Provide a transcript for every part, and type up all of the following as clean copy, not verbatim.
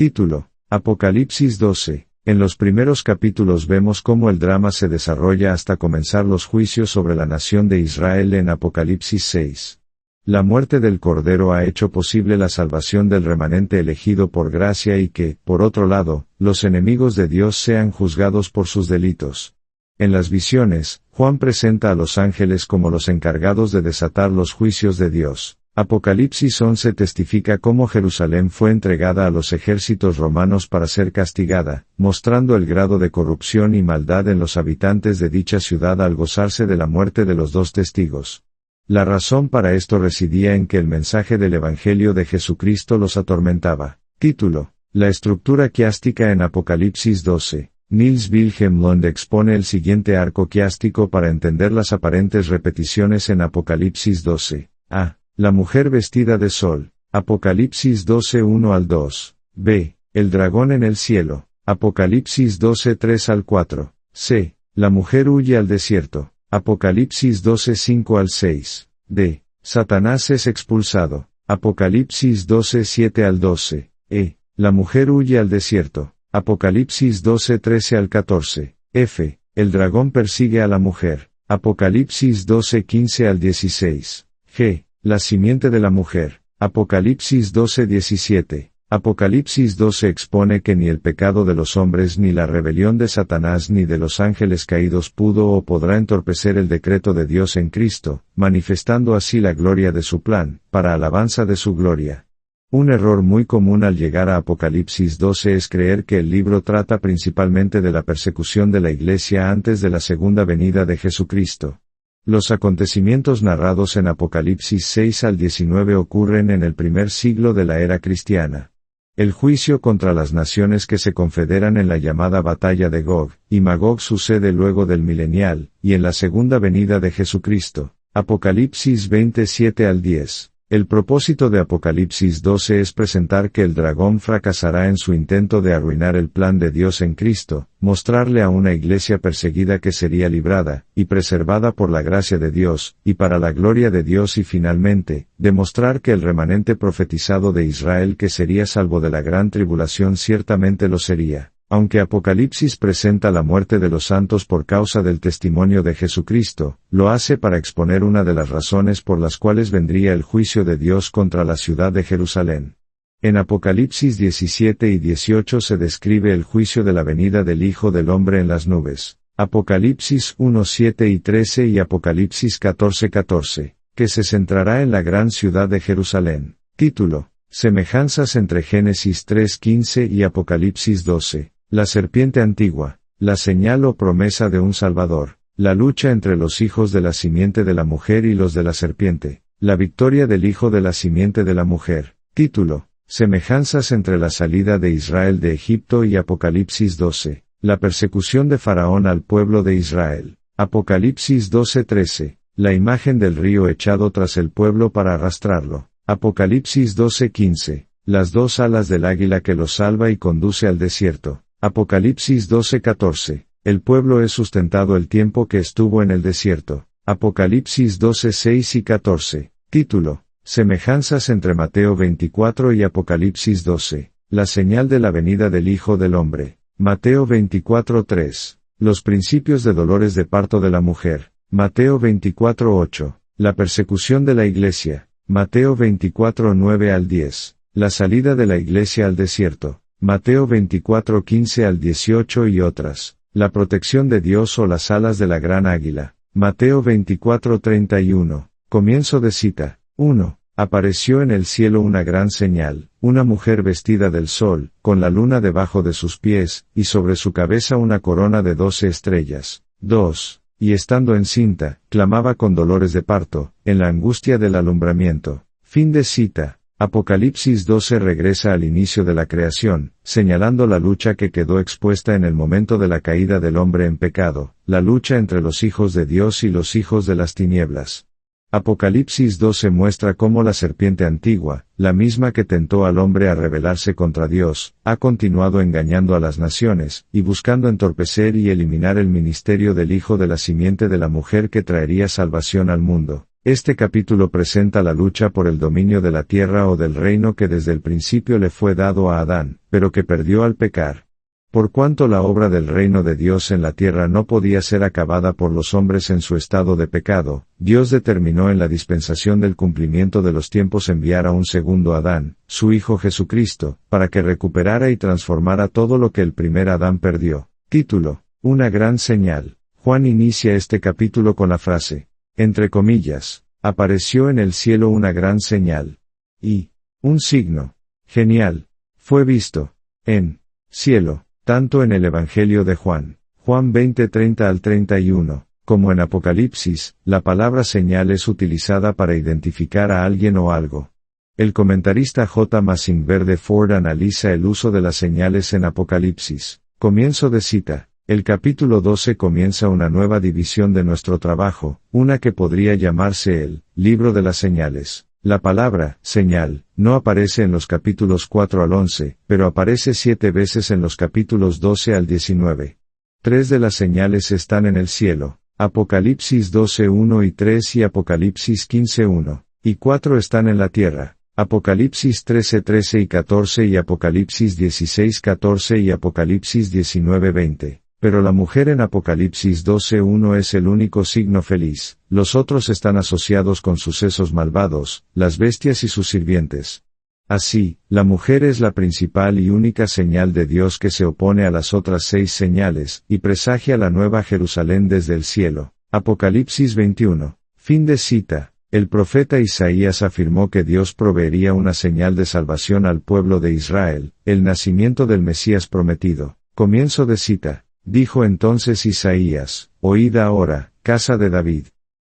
Título: Apocalipsis 12. En los primeros capítulos vemos cómo el drama se desarrolla hasta comenzar los juicios sobre la nación de Israel en Apocalipsis 6. La muerte del Cordero ha hecho posible la salvación del remanente elegido por gracia y que, por otro lado, los enemigos de Dios sean juzgados por sus delitos. En las visiones, Juan presenta a los ángeles como los encargados de desatar los juicios de Dios. Apocalipsis 11 testifica cómo Jerusalén fue entregada a los ejércitos romanos para ser castigada, mostrando el grado de corrupción y maldad en los habitantes de dicha ciudad al gozarse de la muerte de los dos testigos. La razón para esto residía en que el mensaje del Evangelio de Jesucristo los atormentaba. Título: La estructura quiástica en Apocalipsis 12. Niels Wilhelm Lund expone el siguiente arco quiástico para entender las aparentes repeticiones en Apocalipsis 12. A. La mujer vestida de sol. Apocalipsis 12 1 al 2. B. El dragón en el cielo. Apocalipsis 12 3 al 4. C. La mujer huye al desierto. Apocalipsis 12 5 al 6. D. Satanás es expulsado. Apocalipsis 12 7 al 12. E. La mujer huye al desierto. Apocalipsis 12 13 al 14. F. El dragón persigue a la mujer. Apocalipsis 12 15 al 16. G. La simiente de la mujer. Apocalipsis 12 17. Apocalipsis 12 expone que ni el pecado de los hombres ni la rebelión de Satanás ni de los ángeles caídos pudo o podrá entorpecer el decreto de Dios en Cristo, manifestando así la gloria de su plan, para alabanza de su gloria. Un error muy común al llegar a Apocalipsis 12 es creer que el libro trata principalmente de la persecución de la Iglesia antes de la segunda venida de Jesucristo. Los acontecimientos narrados en Apocalipsis 6 al 19 ocurren en el primer siglo de la era cristiana. El juicio contra las naciones que se confederan en la llamada batalla de Gog y Magog sucede luego del milenial, y en la segunda venida de Jesucristo. Apocalipsis 27 al 10. El propósito de Apocalipsis 12 es presentar que el dragón fracasará en su intento de arruinar el plan de Dios en Cristo, mostrarle a una iglesia perseguida que sería librada, y preservada por la gracia de Dios, y para la gloria de Dios y finalmente, demostrar que el remanente profetizado de Israel que sería salvo de la gran tribulación ciertamente lo sería. Aunque Apocalipsis presenta la muerte de los santos por causa del testimonio de Jesucristo, lo hace para exponer una de las razones por las cuales vendría el juicio de Dios contra la ciudad de Jerusalén. En Apocalipsis 17 y 18 se describe el juicio de la venida del Hijo del Hombre en las nubes. Apocalipsis 1 7 y 13 y Apocalipsis 14 14, que se centrará en la gran ciudad de Jerusalén. Título: Semejanzas entre Génesis 3 15 y Apocalipsis 12. La serpiente antigua, la señal o promesa de un Salvador, la lucha entre los hijos de la simiente de la mujer y los de la serpiente, la victoria del hijo de la simiente de la mujer. Título: Semejanzas entre la salida de Israel de Egipto y Apocalipsis 12, la persecución de Faraón al pueblo de Israel. Apocalipsis 12 13, la imagen del río echado tras el pueblo para arrastrarlo. Apocalipsis 12 15, las dos alas del águila que lo salva y conduce al desierto. Apocalipsis 12 14, el pueblo es sustentado el tiempo que estuvo en el desierto. Apocalipsis 12 6 y 14. Título: Semejanzas entre Mateo 24 y Apocalipsis 12, la señal de la venida del Hijo del Hombre. Mateo 24 3, los principios de dolores de parto de la mujer. Mateo 24 8, la persecución de la iglesia. Mateo 24 9 al 10, la salida de la iglesia al desierto. Mateo 24 15 al 18 y otras, la protección de Dios o las alas de la gran águila. Mateo 24 31, comienzo de cita. 1. Apareció en el cielo una gran señal, una mujer vestida del sol, con la luna debajo de sus pies, y sobre su cabeza una corona de 12 estrellas. 2. Y estando encinta, clamaba con dolores de parto, en la angustia del alumbramiento. Fin de cita. Apocalipsis 12 regresa al inicio de la creación, señalando la lucha que quedó expuesta en el momento de la caída del hombre en pecado, la lucha entre los hijos de Dios y los hijos de las tinieblas. Apocalipsis 12 muestra cómo la serpiente antigua, la misma que tentó al hombre a rebelarse contra Dios, ha continuado engañando a las naciones, y buscando entorpecer y eliminar el ministerio del Hijo de la simiente de la mujer que traería salvación al mundo. Este capítulo presenta la lucha por el dominio de la tierra o del reino que desde el principio le fue dado a Adán, pero que perdió al pecar. Por cuanto la obra del reino de Dios en la tierra no podía ser acabada por los hombres en su estado de pecado, Dios determinó en la dispensación del cumplimiento de los tiempos enviar a un segundo Adán, su Hijo Jesucristo, para que recuperara y transformara todo lo que el primer Adán perdió. Título: Una gran señal. Juan inicia este capítulo con la frase, entre comillas, apareció en el cielo una gran señal. Y un signo. Genial. Fue visto en cielo. Tanto en el Evangelio de Juan 20:30 al 31, como en Apocalipsis, la palabra señal es utilizada para identificar a alguien o algo. El comentarista J. Massingverde Ford analiza el uso de las señales en Apocalipsis. Comienzo de cita. El capítulo 12 comienza una nueva división de nuestro trabajo, una que podría llamarse el libro de las señales. La palabra señal no aparece en los capítulos 4 al 11, pero aparece 7 veces en los capítulos 12 al 19. 3 de las señales están en el cielo, Apocalipsis 12:1 y 3 y Apocalipsis 15:1, y 4 están en la tierra, Apocalipsis 13:13 y 14 y Apocalipsis 16:14 y Apocalipsis 19:20. Pero la mujer en Apocalipsis 12:1 es el único signo feliz, los otros están asociados con sucesos malvados, las bestias y sus sirvientes. Así, la mujer es la principal y única señal de Dios que se opone a las otras 6 señales, y presagia la nueva Jerusalén desde el cielo. Apocalipsis 21. Fin de cita. El profeta Isaías afirmó que Dios proveería una señal de salvación al pueblo de Israel, el nacimiento del Mesías prometido. Comienzo de cita. Dijo entonces Isaías, oíd ahora, casa de David.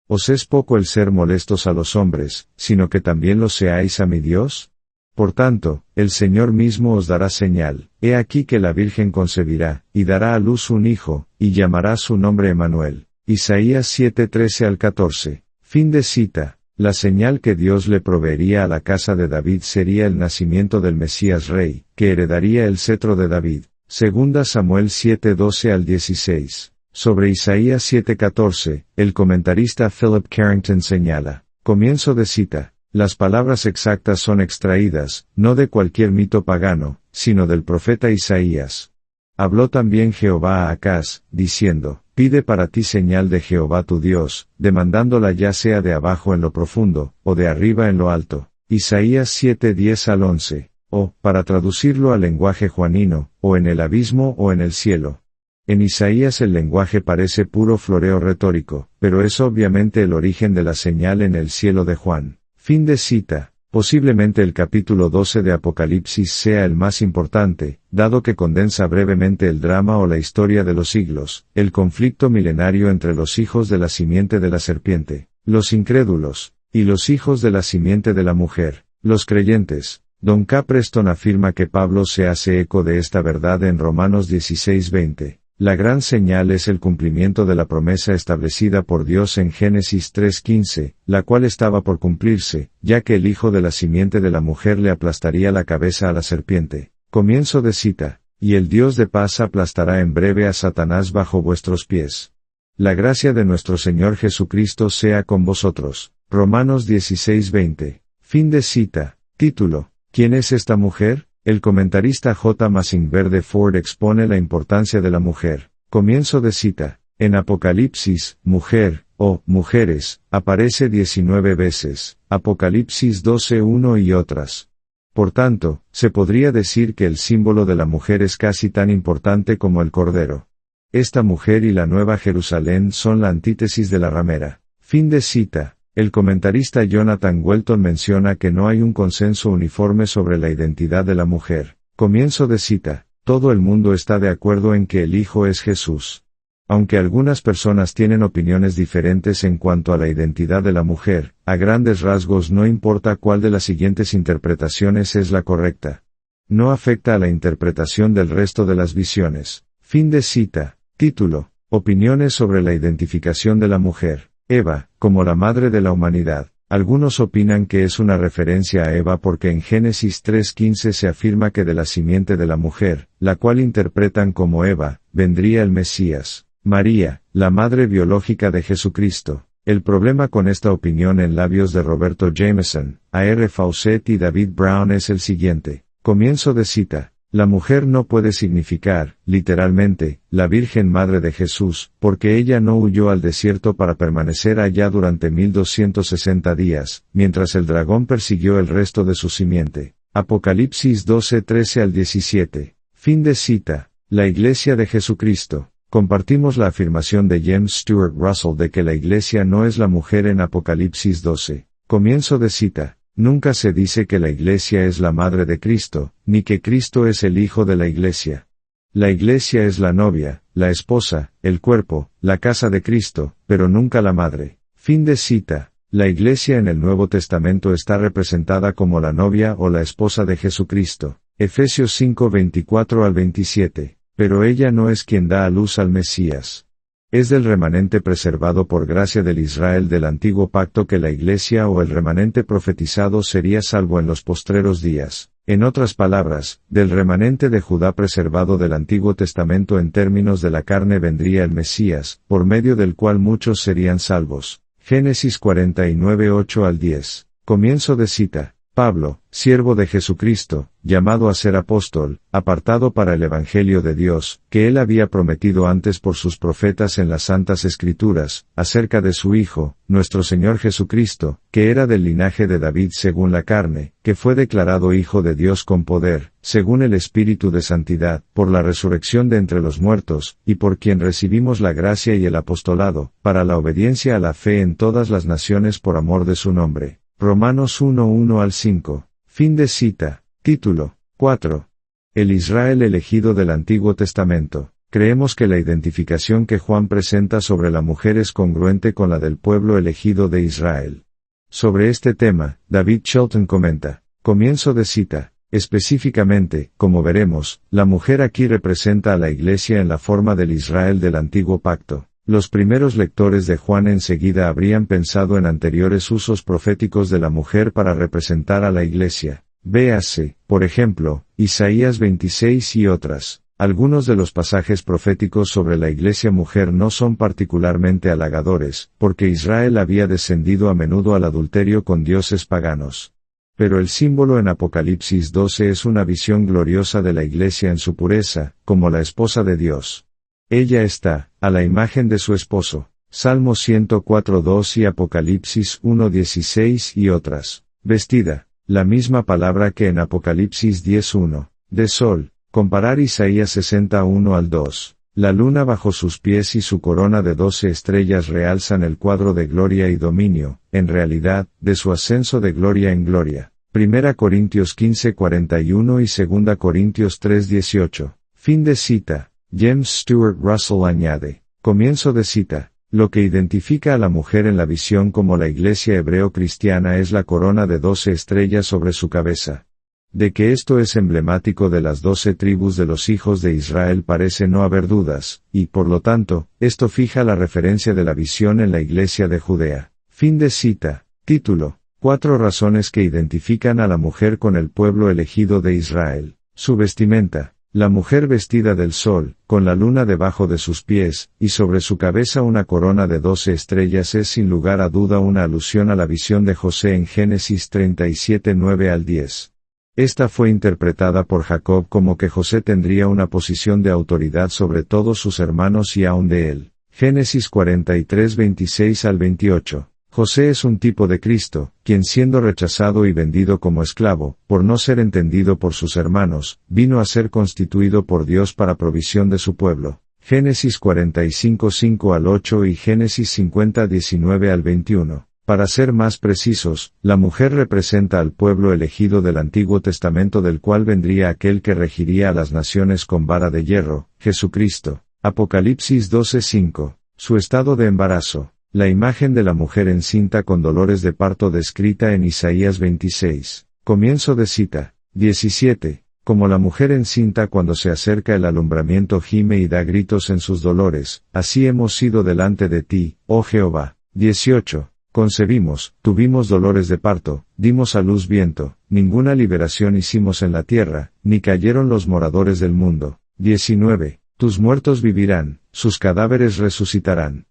¿Os es poco el ser molestos a los hombres, sino que también lo seáis a mi Dios? Por tanto, el Señor mismo os dará señal, he aquí que la Virgen concebirá, y dará a luz un hijo, y llamará su nombre Emmanuel. Isaías 7:13 al 14. Fin de cita. La señal que Dios le proveería a la casa de David sería el nacimiento del Mesías Rey, que heredaría el cetro de David. Segunda Samuel 7:12 al 16. Sobre Isaías 7:14, el comentarista Philip Carrington señala, comienzo de cita, las palabras exactas son extraídas, no de cualquier mito pagano, sino del profeta Isaías. Habló también Jehová a Acaz, diciendo, pide para ti señal de Jehová tu Dios, demandándola ya sea de abajo en lo profundo, o de arriba en lo alto. Isaías 7:10 al 11. O, para traducirlo al lenguaje juanino, o en el abismo o en el cielo. En Isaías el lenguaje parece puro floreo retórico, pero es obviamente el origen de la señal en el cielo de Juan. Fin de cita. Posiblemente el capítulo 12 de Apocalipsis sea el más importante, dado que condensa brevemente el drama o la historia de los siglos, el conflicto milenario entre los hijos de la simiente de la serpiente, los incrédulos, y los hijos de la simiente de la mujer, los creyentes. Don K. Preston afirma que Pablo se hace eco de esta verdad en Romanos 16:20. La gran señal es el cumplimiento de la promesa establecida por Dios en Génesis 3:15, la cual estaba por cumplirse, ya que el hijo de la simiente de la mujer le aplastaría la cabeza a la serpiente. Comienzo de cita. Y el Dios de paz aplastará en breve a Satanás bajo vuestros pies. La gracia de nuestro Señor Jesucristo sea con vosotros. Romanos 16:20. Fin de cita. Título. ¿Quién es esta mujer? El comentarista J. Massingverde Ford expone la importancia de la mujer. Comienzo de cita. En Apocalipsis, mujer, o mujeres, aparece 19 veces, Apocalipsis 12:1 y otras. Por tanto, se podría decir que el símbolo de la mujer es casi tan importante como el cordero. Esta mujer y la Nueva Jerusalén son la antítesis de la ramera. Fin de cita. El comentarista Jonathan Welton menciona que no hay un consenso uniforme sobre la identidad de la mujer. Comienzo de cita. Todo el mundo está de acuerdo en que el Hijo es Jesús. Aunque algunas personas tienen opiniones diferentes en cuanto a la identidad de la mujer, a grandes rasgos no importa cuál de las siguientes interpretaciones es la correcta. No afecta a la interpretación del resto de las visiones. Fin de cita. Título. Opiniones sobre la identificación de la mujer. Eva, como la madre de la humanidad. Algunos opinan que es una referencia a Eva porque en Génesis 3:15 se afirma que de la simiente de la mujer, la cual interpretan como Eva, vendría el Mesías. María, la madre biológica de Jesucristo. El problema con esta opinión en labios de Roberto Jameson, A.R. Fawcett y David Brown es el siguiente. Comienzo de cita. La mujer no puede significar, literalmente, la Virgen Madre de Jesús, porque ella no huyó al desierto para permanecer allá durante 1260 días, mientras el dragón persiguió el resto de su simiente. Apocalipsis 12:13 al 17. Fin de cita. La Iglesia de Jesucristo. Compartimos la afirmación de James Stuart Russell de que la Iglesia no es la mujer en Apocalipsis 12. Comienzo de cita. Nunca se dice que la Iglesia es la madre de Cristo, ni que Cristo es el hijo de la Iglesia. La Iglesia es la novia, la esposa, el cuerpo, la casa de Cristo, pero nunca la madre. Fin de cita. La Iglesia en el Nuevo Testamento está representada como la novia o la esposa de Jesucristo. Efesios 5:24 al 27. Pero ella no es quien da a luz al Mesías. Es del remanente preservado por gracia del Israel del antiguo pacto que la Iglesia o el remanente profetizado sería salvo en los postreros días. En otras palabras, del remanente de Judá preservado del Antiguo Testamento en términos de la carne vendría el Mesías, por medio del cual muchos serían salvos. Génesis 49:8 al 10. Comienzo de cita. Pablo, siervo de Jesucristo, llamado a ser apóstol, apartado para el Evangelio de Dios, que él había prometido antes por sus profetas en las Santas Escrituras, acerca de su Hijo, nuestro Señor Jesucristo, que era del linaje de David según la carne, que fue declarado Hijo de Dios con poder, según el Espíritu de Santidad, por la resurrección de entre los muertos, y por quien recibimos la gracia y el apostolado, para la obediencia a la fe en todas las naciones por amor de su nombre. Romanos 1:1 al 5. Fin de cita. Título. 4. El Israel elegido del Antiguo Testamento. Creemos que la identificación que Juan presenta sobre la mujer es congruente con la del pueblo elegido de Israel. Sobre este tema, David Shelton comenta. Comienzo de cita. Específicamente, como veremos, la mujer aquí representa a la Iglesia en la forma del Israel del Antiguo Pacto. Los primeros lectores de Juan enseguida habrían pensado en anteriores usos proféticos de la mujer para representar a la Iglesia. Véase, por ejemplo, Isaías 26 y otras. Algunos de los pasajes proféticos sobre la Iglesia mujer no son particularmente halagadores, porque Israel había descendido a menudo al adulterio con dioses paganos. Pero el símbolo en Apocalipsis 12 es una visión gloriosa de la Iglesia en su pureza, como la esposa de Dios. Ella está, a la imagen de su esposo. Salmo 104:2 y Apocalipsis 1:16 y otras. Vestida, la misma palabra que en Apocalipsis 10:1. De sol, comparar Isaías 60:1 al 2. La luna bajo sus pies y su corona de 12 estrellas realzan el cuadro de gloria y dominio, en realidad, de su ascenso de gloria en gloria. 1 Corintios 15:41 y 2 Corintios 3:18. Fin de cita. James Stuart Russell añade. Comienzo de cita. Lo que identifica a la mujer en la visión como la Iglesia hebreo-cristiana es la corona de 12 estrellas sobre su cabeza. De que esto es emblemático de las 12 tribus de los hijos de Israel parece no haber dudas, y por lo tanto, esto fija la referencia de la visión en la Iglesia de Judea. Fin de cita. Título. 4 razones que identifican a la mujer con el pueblo elegido de Israel. Su vestimenta. La mujer vestida del sol, con la luna debajo de sus pies, y sobre su cabeza una corona de 12 estrellas es sin lugar a duda una alusión a la visión de José en Génesis 37:9 al 10. Esta fue interpretada por Jacob como que José tendría una posición de autoridad sobre todos sus hermanos y aun de él. Génesis 43:26 al 28. José es un tipo de Cristo, quien siendo rechazado y vendido como esclavo, por no ser entendido por sus hermanos, vino a ser constituido por Dios para provisión de su pueblo. Génesis 45:5 al 8 y Génesis 50:19 al 21. Para ser más precisos, la mujer representa al pueblo elegido del Antiguo Testamento del cual vendría aquel que regiría a las naciones con vara de hierro, Jesucristo. Apocalipsis 12:5. Su estado de embarazo. La imagen de la mujer encinta con dolores de parto descrita en Isaías 26. Comienzo de cita. 17. Como la mujer encinta cuando se acerca el alumbramiento gime y da gritos en sus dolores, así hemos sido delante de ti, oh Jehová. 18. Concebimos, tuvimos dolores de parto, dimos a luz viento, ninguna liberación hicimos en la tierra, ni cayeron los moradores del mundo. 19. Tus muertos vivirán, sus cadáveres resucitarán.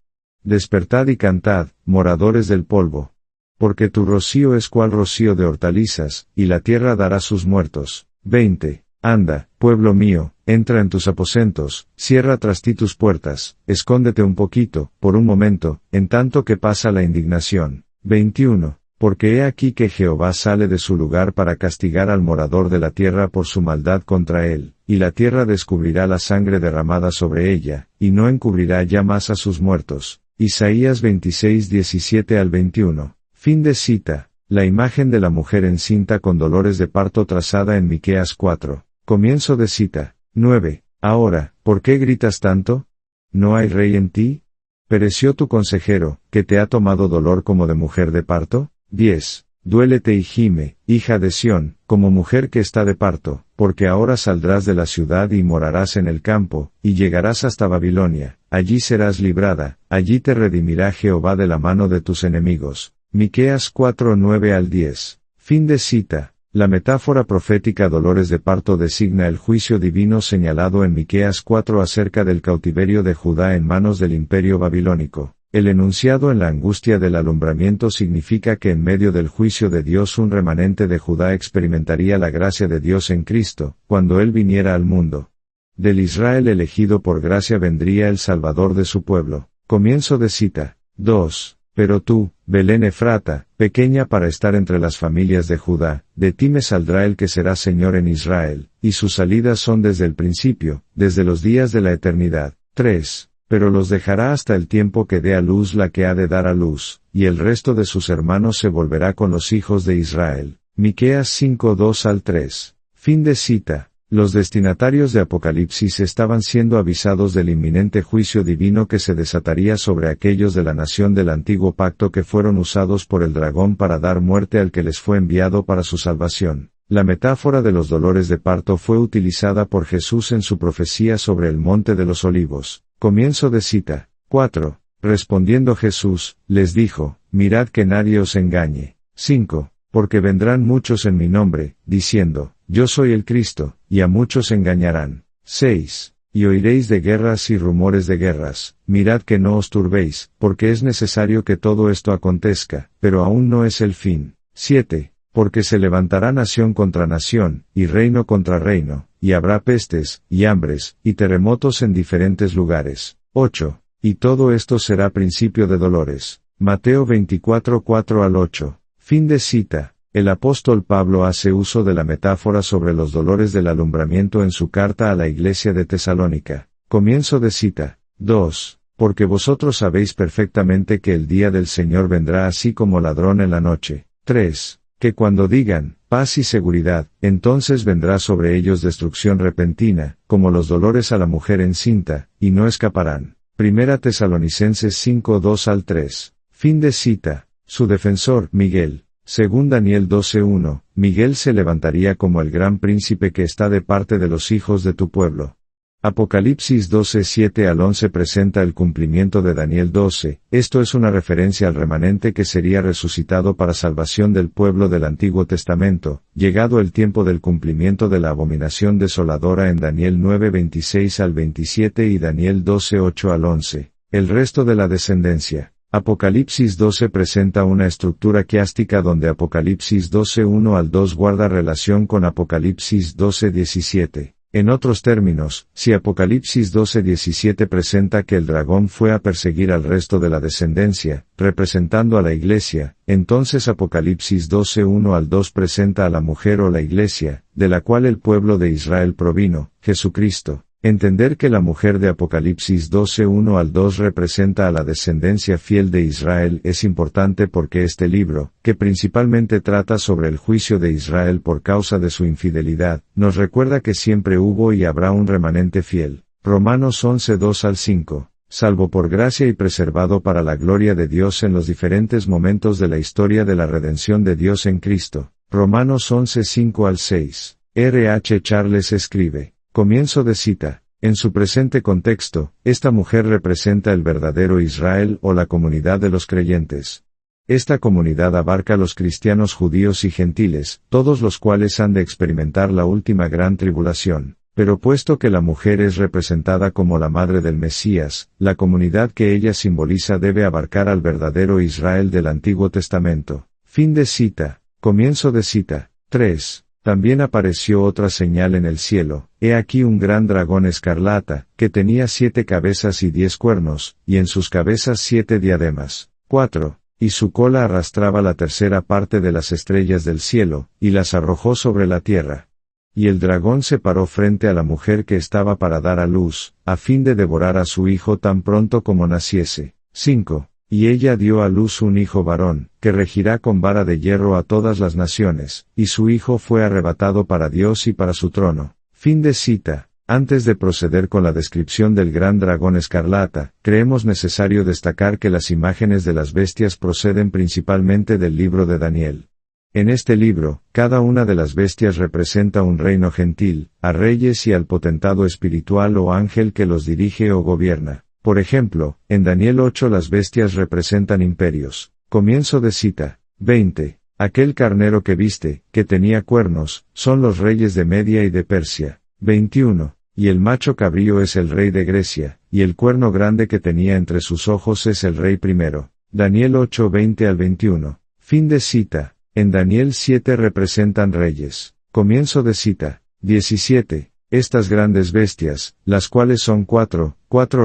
Despertad y cantad, moradores del polvo. Porque tu rocío es cual rocío de hortalizas, y la tierra dará sus muertos. 20. Anda, pueblo mío, entra en tus aposentos, cierra tras ti tus puertas, escóndete un poquito, por un momento, en tanto que pasa la indignación. 21. Porque he aquí que Jehová sale de su lugar para castigar al morador de la tierra por su maldad contra él, y la tierra descubrirá la sangre derramada sobre ella, y no encubrirá ya más a sus muertos. Isaías 26, 17 al 21. Fin de cita. La imagen de la mujer encinta con dolores de parto trazada en Miqueas 4. Comienzo de cita. 9. Ahora, ¿por qué gritas tanto? ¿No hay rey en ti? ¿Pereció tu consejero, que te ha tomado dolor como de mujer de parto? 10. Duélete y gime, hija de Sión, como mujer que está de parto, porque ahora saldrás de la ciudad y morarás en el campo, y llegarás hasta Babilonia, allí serás librada, allí te redimirá Jehová de la mano de tus enemigos. Miqueas 4, 9 al 10. Fin de cita. La metáfora profética dolores de parto designa el juicio divino señalado en Miqueas 4 acerca del cautiverio de Judá en manos del imperio babilónico. El enunciado en la angustia del alumbramiento significa que en medio del juicio de Dios un remanente de Judá experimentaría la gracia de Dios en Cristo, cuando Él viniera al mundo. Del Israel elegido por gracia vendría el Salvador de su pueblo. Comienzo de cita. 2. Pero tú, Belén Efrata, pequeña para estar entre las familias de Judá, de ti me saldrá el que será Señor en Israel, y sus salidas son desde el principio, desde los días de la eternidad. 3. Pero los dejará hasta el tiempo que dé a luz la que ha de dar a luz, y el resto de sus hermanos se volverá con los hijos de Israel. Miqueas 5, 2 al 3. Fin de cita. Los destinatarios de Apocalipsis estaban siendo avisados del inminente juicio divino que se desataría sobre aquellos de la nación del antiguo pacto que fueron usados por el dragón para dar muerte al que les fue enviado para su salvación. La metáfora de los dolores de parto fue utilizada por Jesús en su profecía sobre el monte de los olivos. Comienzo de cita. 4. Respondiendo Jesús, les dijo, mirad que nadie os engañe. 5. Porque vendrán muchos en mi nombre, diciendo, yo soy el Cristo, y a muchos engañarán. 6. Y oiréis de guerras y rumores de guerras, mirad que no os turbéis, porque es necesario que todo esto acontezca, pero aún no es el fin. 7. Porque se levantará nación contra nación, y reino contra reino, y habrá pestes, y hambres, y terremotos en diferentes lugares. 8. Y todo esto será principio de dolores. Mateo 24, 4 al 8. Fin de cita. El apóstol Pablo hace uso de la metáfora sobre los dolores del alumbramiento en su carta a la iglesia de Tesalónica. Comienzo de cita. 2. Porque vosotros sabéis perfectamente que el día del Señor vendrá así como ladrón en la noche. 3. Que cuando digan, paz y seguridad, entonces vendrá sobre ellos destrucción repentina, como los dolores a la mujer encinta, y no escaparán. Primera Tesalonicenses 5, 2 al 3. Fin de cita. Su defensor, Miguel. Según Daniel 12:1, Miguel se levantaría como el gran príncipe que está de parte de los hijos de tu pueblo. Apocalipsis 12:7 al 11 presenta el cumplimiento de Daniel 12, esto es una referencia al remanente que sería resucitado para salvación del pueblo del Antiguo Testamento, llegado el tiempo del cumplimiento de la abominación desoladora en Daniel 9:26 al 27 y Daniel 12:8 al 11, el resto de la descendencia. Apocalipsis 12 presenta una estructura quiástica donde Apocalipsis 12:1 al 2 guarda relación con Apocalipsis 12:17. En otros términos, si Apocalipsis 12:17 presenta que el dragón fue a perseguir al resto de la descendencia, representando a la iglesia, entonces Apocalipsis 12:1 al 2 presenta a la mujer o la iglesia, de la cual el pueblo de Israel provino, Jesucristo. Entender que la mujer de Apocalipsis 12:1 al 2 representa a la descendencia fiel de Israel es importante porque este libro, que principalmente trata sobre el juicio de Israel por causa de su infidelidad, nos recuerda que siempre hubo y habrá un remanente fiel. Romanos 11:2 al 5. Salvo por gracia y preservado para la gloria de Dios en los diferentes momentos de la historia de la redención de Dios en Cristo. Romanos 11:5 al 6. R. H. Charles escribe. Comienzo de cita. En su presente contexto, esta mujer representa el verdadero Israel o la comunidad de los creyentes. Esta comunidad abarca a los cristianos judíos y gentiles, todos los cuales han de experimentar la última gran tribulación. Pero puesto que la mujer es representada como la madre del Mesías, la comunidad que ella simboliza debe abarcar al verdadero Israel del Antiguo Testamento. Fin de cita. Comienzo de cita. 3. También apareció otra señal en el cielo, he aquí un gran dragón escarlata, que tenía 7 cabezas y 10 cuernos, y en sus cabezas 7 diademas. 4. Y su cola arrastraba la tercera parte de las estrellas del cielo, y las arrojó sobre la tierra. Y el dragón se paró frente a la mujer que estaba para dar a luz, a fin de devorar a su hijo tan pronto como naciese. 5. Y ella dio a luz un hijo varón, que regirá con vara de hierro a todas las naciones, y su hijo fue arrebatado para Dios y para su trono. Fin de cita. Antes de proceder con la descripción del gran dragón escarlata, creemos necesario destacar que las imágenes de las bestias proceden principalmente del libro de Daniel. En este libro, cada una de las bestias representa un reino gentil, a reyes y al potentado espiritual o ángel que los dirige o gobierna. Por ejemplo, en Daniel 8 las bestias representan imperios. Comienzo de cita. 20. Aquel carnero que viste, que tenía cuernos, son los reyes de Media y de Persia. 21. Y el macho cabrío es el rey de Grecia, y el cuerno grande que tenía entre sus ojos es el rey primero. Daniel 8, 20 al 21. Fin de cita. En Daniel 7 representan reyes. Comienzo de cita. 17. Estas grandes bestias, las cuales son 4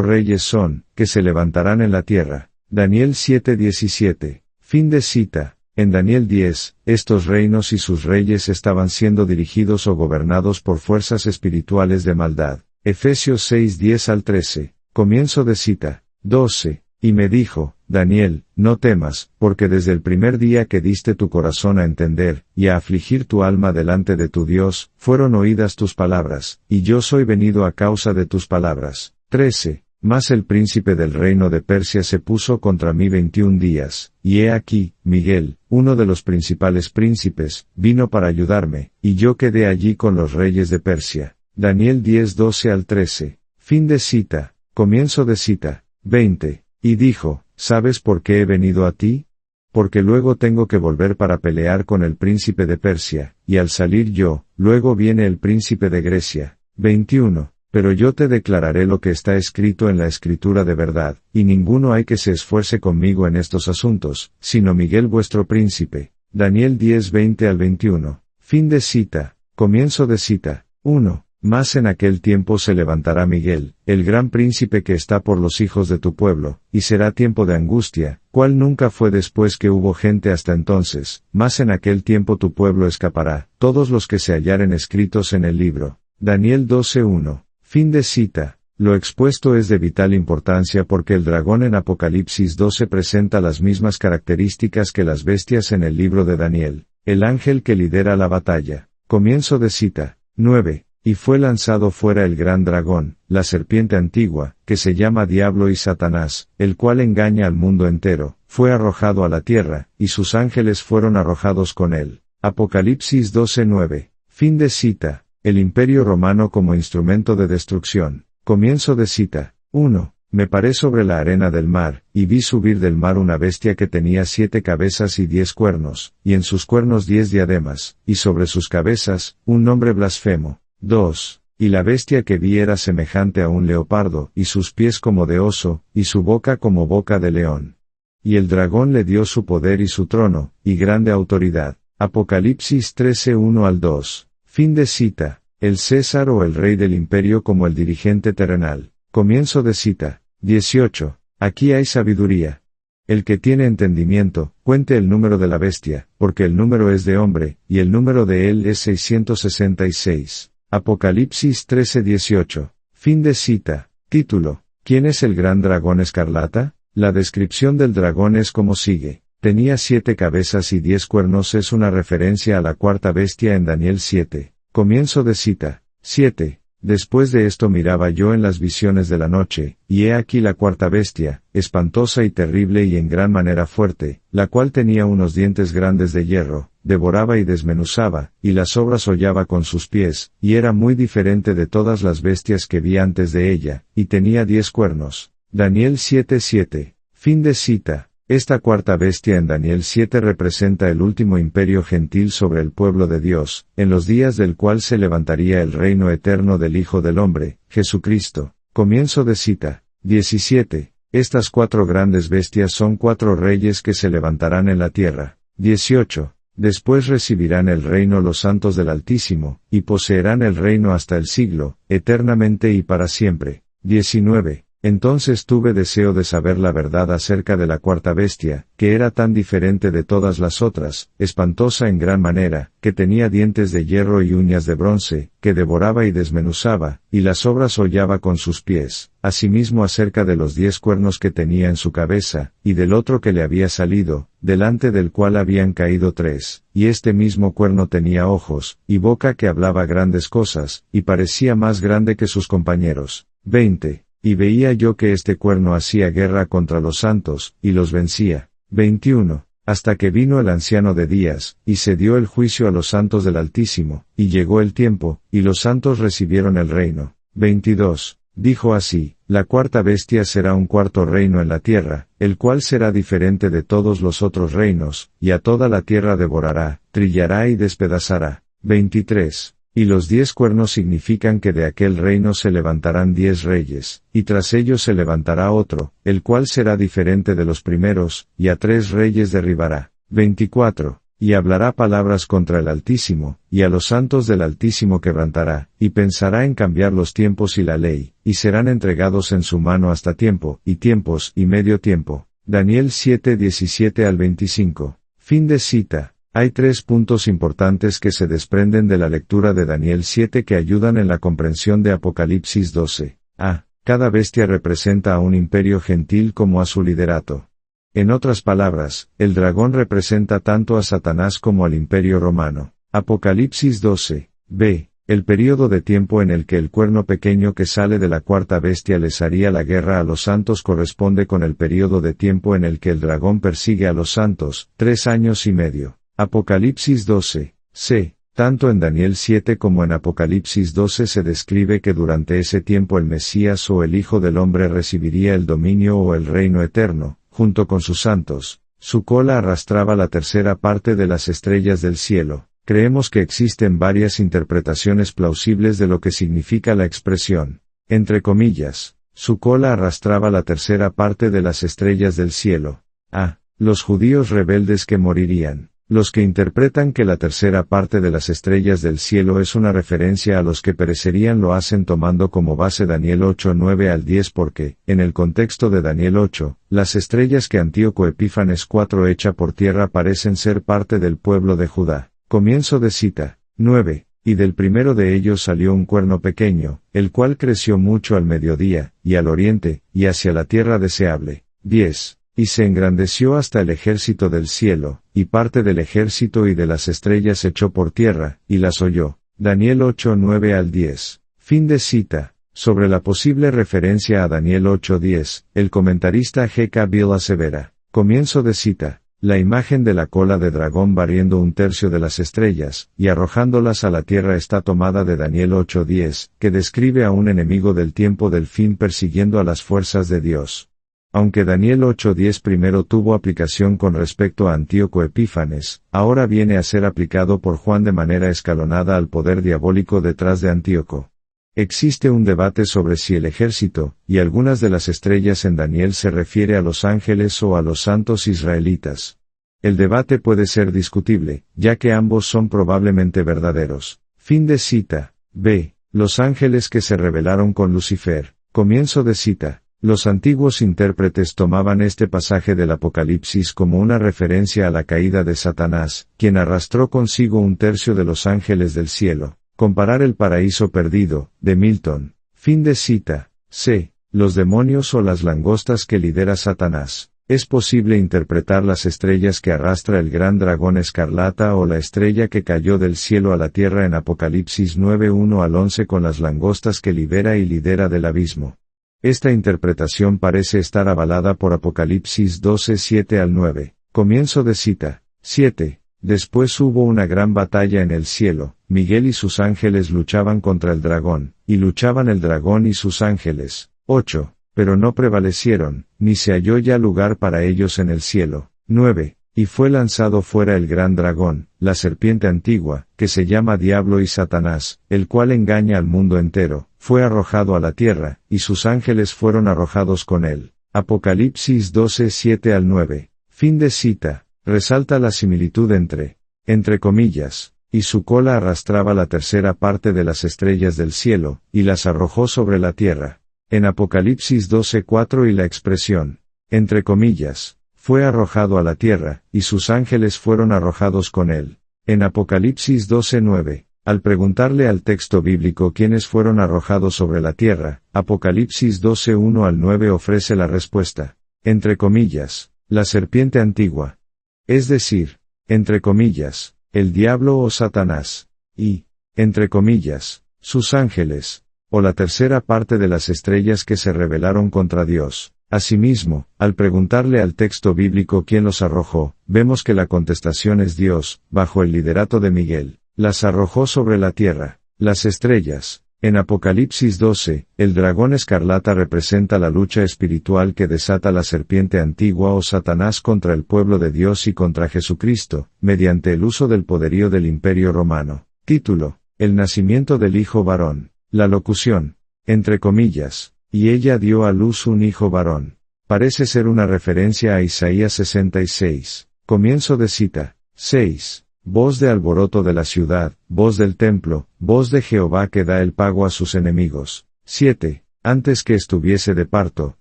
reyes son, que se levantarán en la tierra. Daniel 7, 17. Fin de cita. En Daniel 10, estos reinos y sus reyes estaban siendo dirigidos o gobernados por fuerzas espirituales de maldad. Efesios 6, 10 al 13. Comienzo de cita. 12. Y me dijo, Daniel, no temas, porque desde el primer día que diste tu corazón a entender, y a afligir tu alma delante de tu Dios, fueron oídas tus palabras, y yo soy venido a causa de tus palabras. 13. Mas el príncipe del reino de Persia se puso contra mí 21 días, y he aquí, Miguel, uno de los principales príncipes, vino para ayudarme, y yo quedé allí con los reyes de Persia. Daniel 10, 12 al 13. Fin de cita. Comienzo de cita. 20. Y dijo, ¿sabes por qué he venido a ti? Porque luego tengo que volver para pelear con el príncipe de Persia, y al salir yo, luego viene el príncipe de Grecia. 21. Pero yo te declararé lo que está escrito en la escritura de verdad, y ninguno hay que se esfuerce conmigo en estos asuntos, sino Miguel vuestro príncipe. Daniel 10, 20 al 21. Fin de cita. Comienzo de cita. 1. Mas en aquel tiempo se levantará Miguel, el gran príncipe que está por los hijos de tu pueblo, y será tiempo de angustia, cual nunca fue después que hubo gente hasta entonces, mas en aquel tiempo tu pueblo escapará, todos los que se hallaren escritos en el libro. Daniel 12:1. Fin de cita. Lo expuesto es de vital importancia porque el dragón en Apocalipsis 12 presenta las mismas características que las bestias en el libro de Daniel, el ángel que lidera la batalla. Comienzo de cita. 9. Y fue lanzado fuera el gran dragón, la serpiente antigua, que se llama Diablo y Satanás, el cual engaña al mundo entero, fue arrojado a la tierra, y sus ángeles fueron arrojados con él. Apocalipsis 12:9. Fin de cita. El imperio romano como instrumento de destrucción. Comienzo de cita. 1. Me paré sobre la arena del mar, y vi subir del mar una bestia que tenía 7 cabezas y 10 cuernos, y en sus cuernos 10 diademas, y sobre sus cabezas, un nombre blasfemo. 2. Y la bestia que vi era semejante a un leopardo, y sus pies como de oso, y su boca como boca de león. Y el dragón le dio su poder y su trono, y grande autoridad. Apocalipsis 13:1 al 2. Fin de cita. El César o el rey del imperio como el dirigente terrenal. Comienzo de cita. 18. Aquí hay sabiduría. El que tiene entendimiento, cuente el número de la bestia, porque el número es de hombre, y el número de él es 666. Apocalipsis 13:18. Fin de cita. Título. ¿Quién es el gran dragón escarlata? La descripción del dragón es como sigue. Tenía 7 cabezas y 10 cuernos es una referencia a la cuarta bestia en Daniel 7. Comienzo de cita. 7. Después de esto miraba yo en las visiones de la noche, y he aquí la cuarta bestia, espantosa y terrible y en gran manera fuerte, la cual tenía unos dientes grandes de hierro, devoraba y desmenuzaba, y las obras hollaba con sus pies, y era muy diferente de todas las bestias que vi antes de ella, y tenía 10 cuernos. Daniel 7:7. Fin de cita. Esta cuarta bestia en Daniel 7 representa el último imperio gentil sobre el pueblo de Dios, en los días del cual se levantaría el reino eterno del Hijo del Hombre, Jesucristo. Comienzo de cita. 17. Estas cuatro grandes bestias son cuatro reyes que se levantarán en la tierra. 18. Después recibirán el reino los santos del Altísimo, y poseerán el reino hasta el siglo, eternamente y para siempre. 19. Entonces tuve deseo de saber la verdad acerca de la cuarta bestia, que era tan diferente de todas las otras, espantosa en gran manera, que tenía dientes de hierro y uñas de bronce, que devoraba y desmenuzaba, y las obras hollaba con sus pies, asimismo acerca de los 10 cuernos que tenía en su cabeza, y del otro que le había salido, delante del cual habían caído 3, y este mismo cuerno tenía ojos, y boca que hablaba grandes cosas, y parecía más grande que sus compañeros. 20. Y veía yo que este cuerno hacía guerra contra los santos, y los vencía. 21. Hasta que vino el anciano de días, y se dio el juicio a los santos del Altísimo, y llegó el tiempo, y los santos recibieron el reino. 22. Dijo así, la cuarta bestia será un cuarto reino en la tierra, el cual será diferente de todos los otros reinos, y a toda la tierra devorará, trillará y despedazará. 23. Y los 10 cuernos significan que de aquel reino se levantarán 10 reyes, y tras ellos se levantará otro, el cual será diferente de los primeros, y a 3 reyes derribará. 24. Y hablará palabras contra el Altísimo, y a los santos del Altísimo quebrantará, y pensará en cambiar los tiempos y la ley, y serán entregados en su mano hasta tiempo, y tiempos, y medio tiempo. Daniel 7, 17 al 25. Fin de cita. Hay 3 puntos importantes que se desprenden de la lectura de Daniel 7 que ayudan en la comprensión de Apocalipsis 12. A. Cada bestia representa a un imperio gentil como a su liderato. En otras palabras, el dragón representa tanto a Satanás como al imperio romano. Apocalipsis 12. B. El período de tiempo en el que el cuerno pequeño que sale de la cuarta bestia les haría la guerra a los santos corresponde con el período de tiempo en el que el dragón persigue a los santos, 3 años y medio. Apocalipsis 12. C. Tanto en Daniel 7 como en Apocalipsis 12 se describe que durante ese tiempo el Mesías o el Hijo del Hombre recibiría el dominio o el reino eterno, junto con sus santos. Su cola arrastraba la tercera parte de las estrellas del cielo. Creemos que existen varias interpretaciones plausibles de lo que significa la expresión, entre comillas, su cola arrastraba la tercera parte de las estrellas del cielo. A. Los judíos rebeldes que morirían. Los que interpretan que la tercera parte de las estrellas del cielo es una referencia a los que perecerían lo hacen tomando como base Daniel 8, 9 al 10 porque, en el contexto de Daniel 8, las estrellas que Antíoco Epífanes 4 echa por tierra parecen ser parte del pueblo de Judá. Comienzo de cita. 9. Y del primero de ellos salió un cuerno pequeño, el cual creció mucho al mediodía, y al oriente, y hacia la tierra deseable. 10. Y se engrandeció hasta el ejército del cielo, y parte del ejército y de las estrellas echó por tierra, y las holló. Daniel 8, 9 al 10. Fin de cita. Sobre la posible referencia a Daniel 8, 10, el comentarista G.K. Bill asevera. Comienzo de cita. La imagen de la cola de dragón barriendo 1/3 de las estrellas, y arrojándolas a la tierra está tomada de Daniel 8, 10, que describe a un enemigo del tiempo del fin persiguiendo a las fuerzas de Dios. Aunque Daniel 8:10 primero tuvo aplicación con respecto a Antíoco Epífanes, ahora viene a ser aplicado por Juan de manera escalonada al poder diabólico detrás de Antíoco. Existe un debate sobre si el ejército, y algunas de las estrellas en Daniel se refiere a los ángeles o a los santos israelitas. El debate puede ser discutible, ya que ambos son probablemente verdaderos. Fin de cita. B. Los ángeles que se rebelaron con Lucifer. Comienzo de cita. Los antiguos intérpretes tomaban este pasaje del Apocalipsis como una referencia a la caída de Satanás, quien arrastró consigo 1/3 de los ángeles del cielo. Comparar el paraíso perdido, de Milton. Fin de cita. C. Los demonios o las langostas que lidera Satanás. Es posible interpretar las estrellas que arrastra el gran dragón escarlata o la estrella que cayó del cielo a la tierra en Apocalipsis 9, 1 al 11 con las langostas que libera y lidera del abismo. Esta interpretación parece estar avalada por Apocalipsis 12, 7 al 9. Comienzo de cita. 7. Después hubo una gran batalla en el cielo, Miguel y sus ángeles luchaban contra el dragón, y luchaban el dragón y sus ángeles. 8. pero no prevalecieron, ni se halló ya lugar para ellos en el cielo. 9. Y fue lanzado fuera el gran dragón, la serpiente antigua, que se llama Diablo y Satanás, el cual engaña al mundo entero, fue arrojado a la tierra, y sus ángeles fueron arrojados con él. Apocalipsis 12, 7 al 9. Fin de cita. Resalta la similitud entre comillas, y su cola arrastraba la tercera parte de las estrellas del cielo, y las arrojó sobre la tierra. En Apocalipsis 12, 4 y la expresión, entre comillas, fue arrojado a la tierra, y sus ángeles fueron arrojados con él. En Apocalipsis 12, 9, al preguntarle al texto bíblico quiénes fueron arrojados sobre la tierra, Apocalipsis 12, 1 al 9 ofrece la respuesta, entre comillas, la serpiente antigua. Es decir, entre comillas, el diablo o Satanás, y, entre comillas, sus ángeles, o la tercera parte de las estrellas que se rebelaron contra Dios. Asimismo, al preguntarle al texto bíblico quién los arrojó, vemos que la contestación es Dios, bajo el liderato de Miguel, las arrojó sobre la tierra. Las estrellas. En Apocalipsis 12, el dragón escarlata representa la lucha espiritual que desata la serpiente antigua o Satanás contra el pueblo de Dios y contra Jesucristo, mediante el uso del poderío del Imperio Romano. Título: El nacimiento del Hijo varón. La locución, entre comillas, y ella dio a luz un hijo varón. Parece ser una referencia a Isaías 66. Comienzo de cita. 6. Voz de alboroto de la ciudad, voz del templo, voz de Jehová que da el pago a sus enemigos. 7. Antes que estuviese de parto,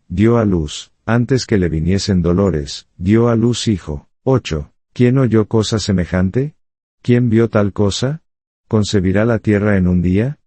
dio a luz, antes que le viniesen dolores, dio a luz hijo. 8. ¿Quién oyó cosa semejante? ¿Quién vio tal cosa? ¿Concebirá la tierra en un día?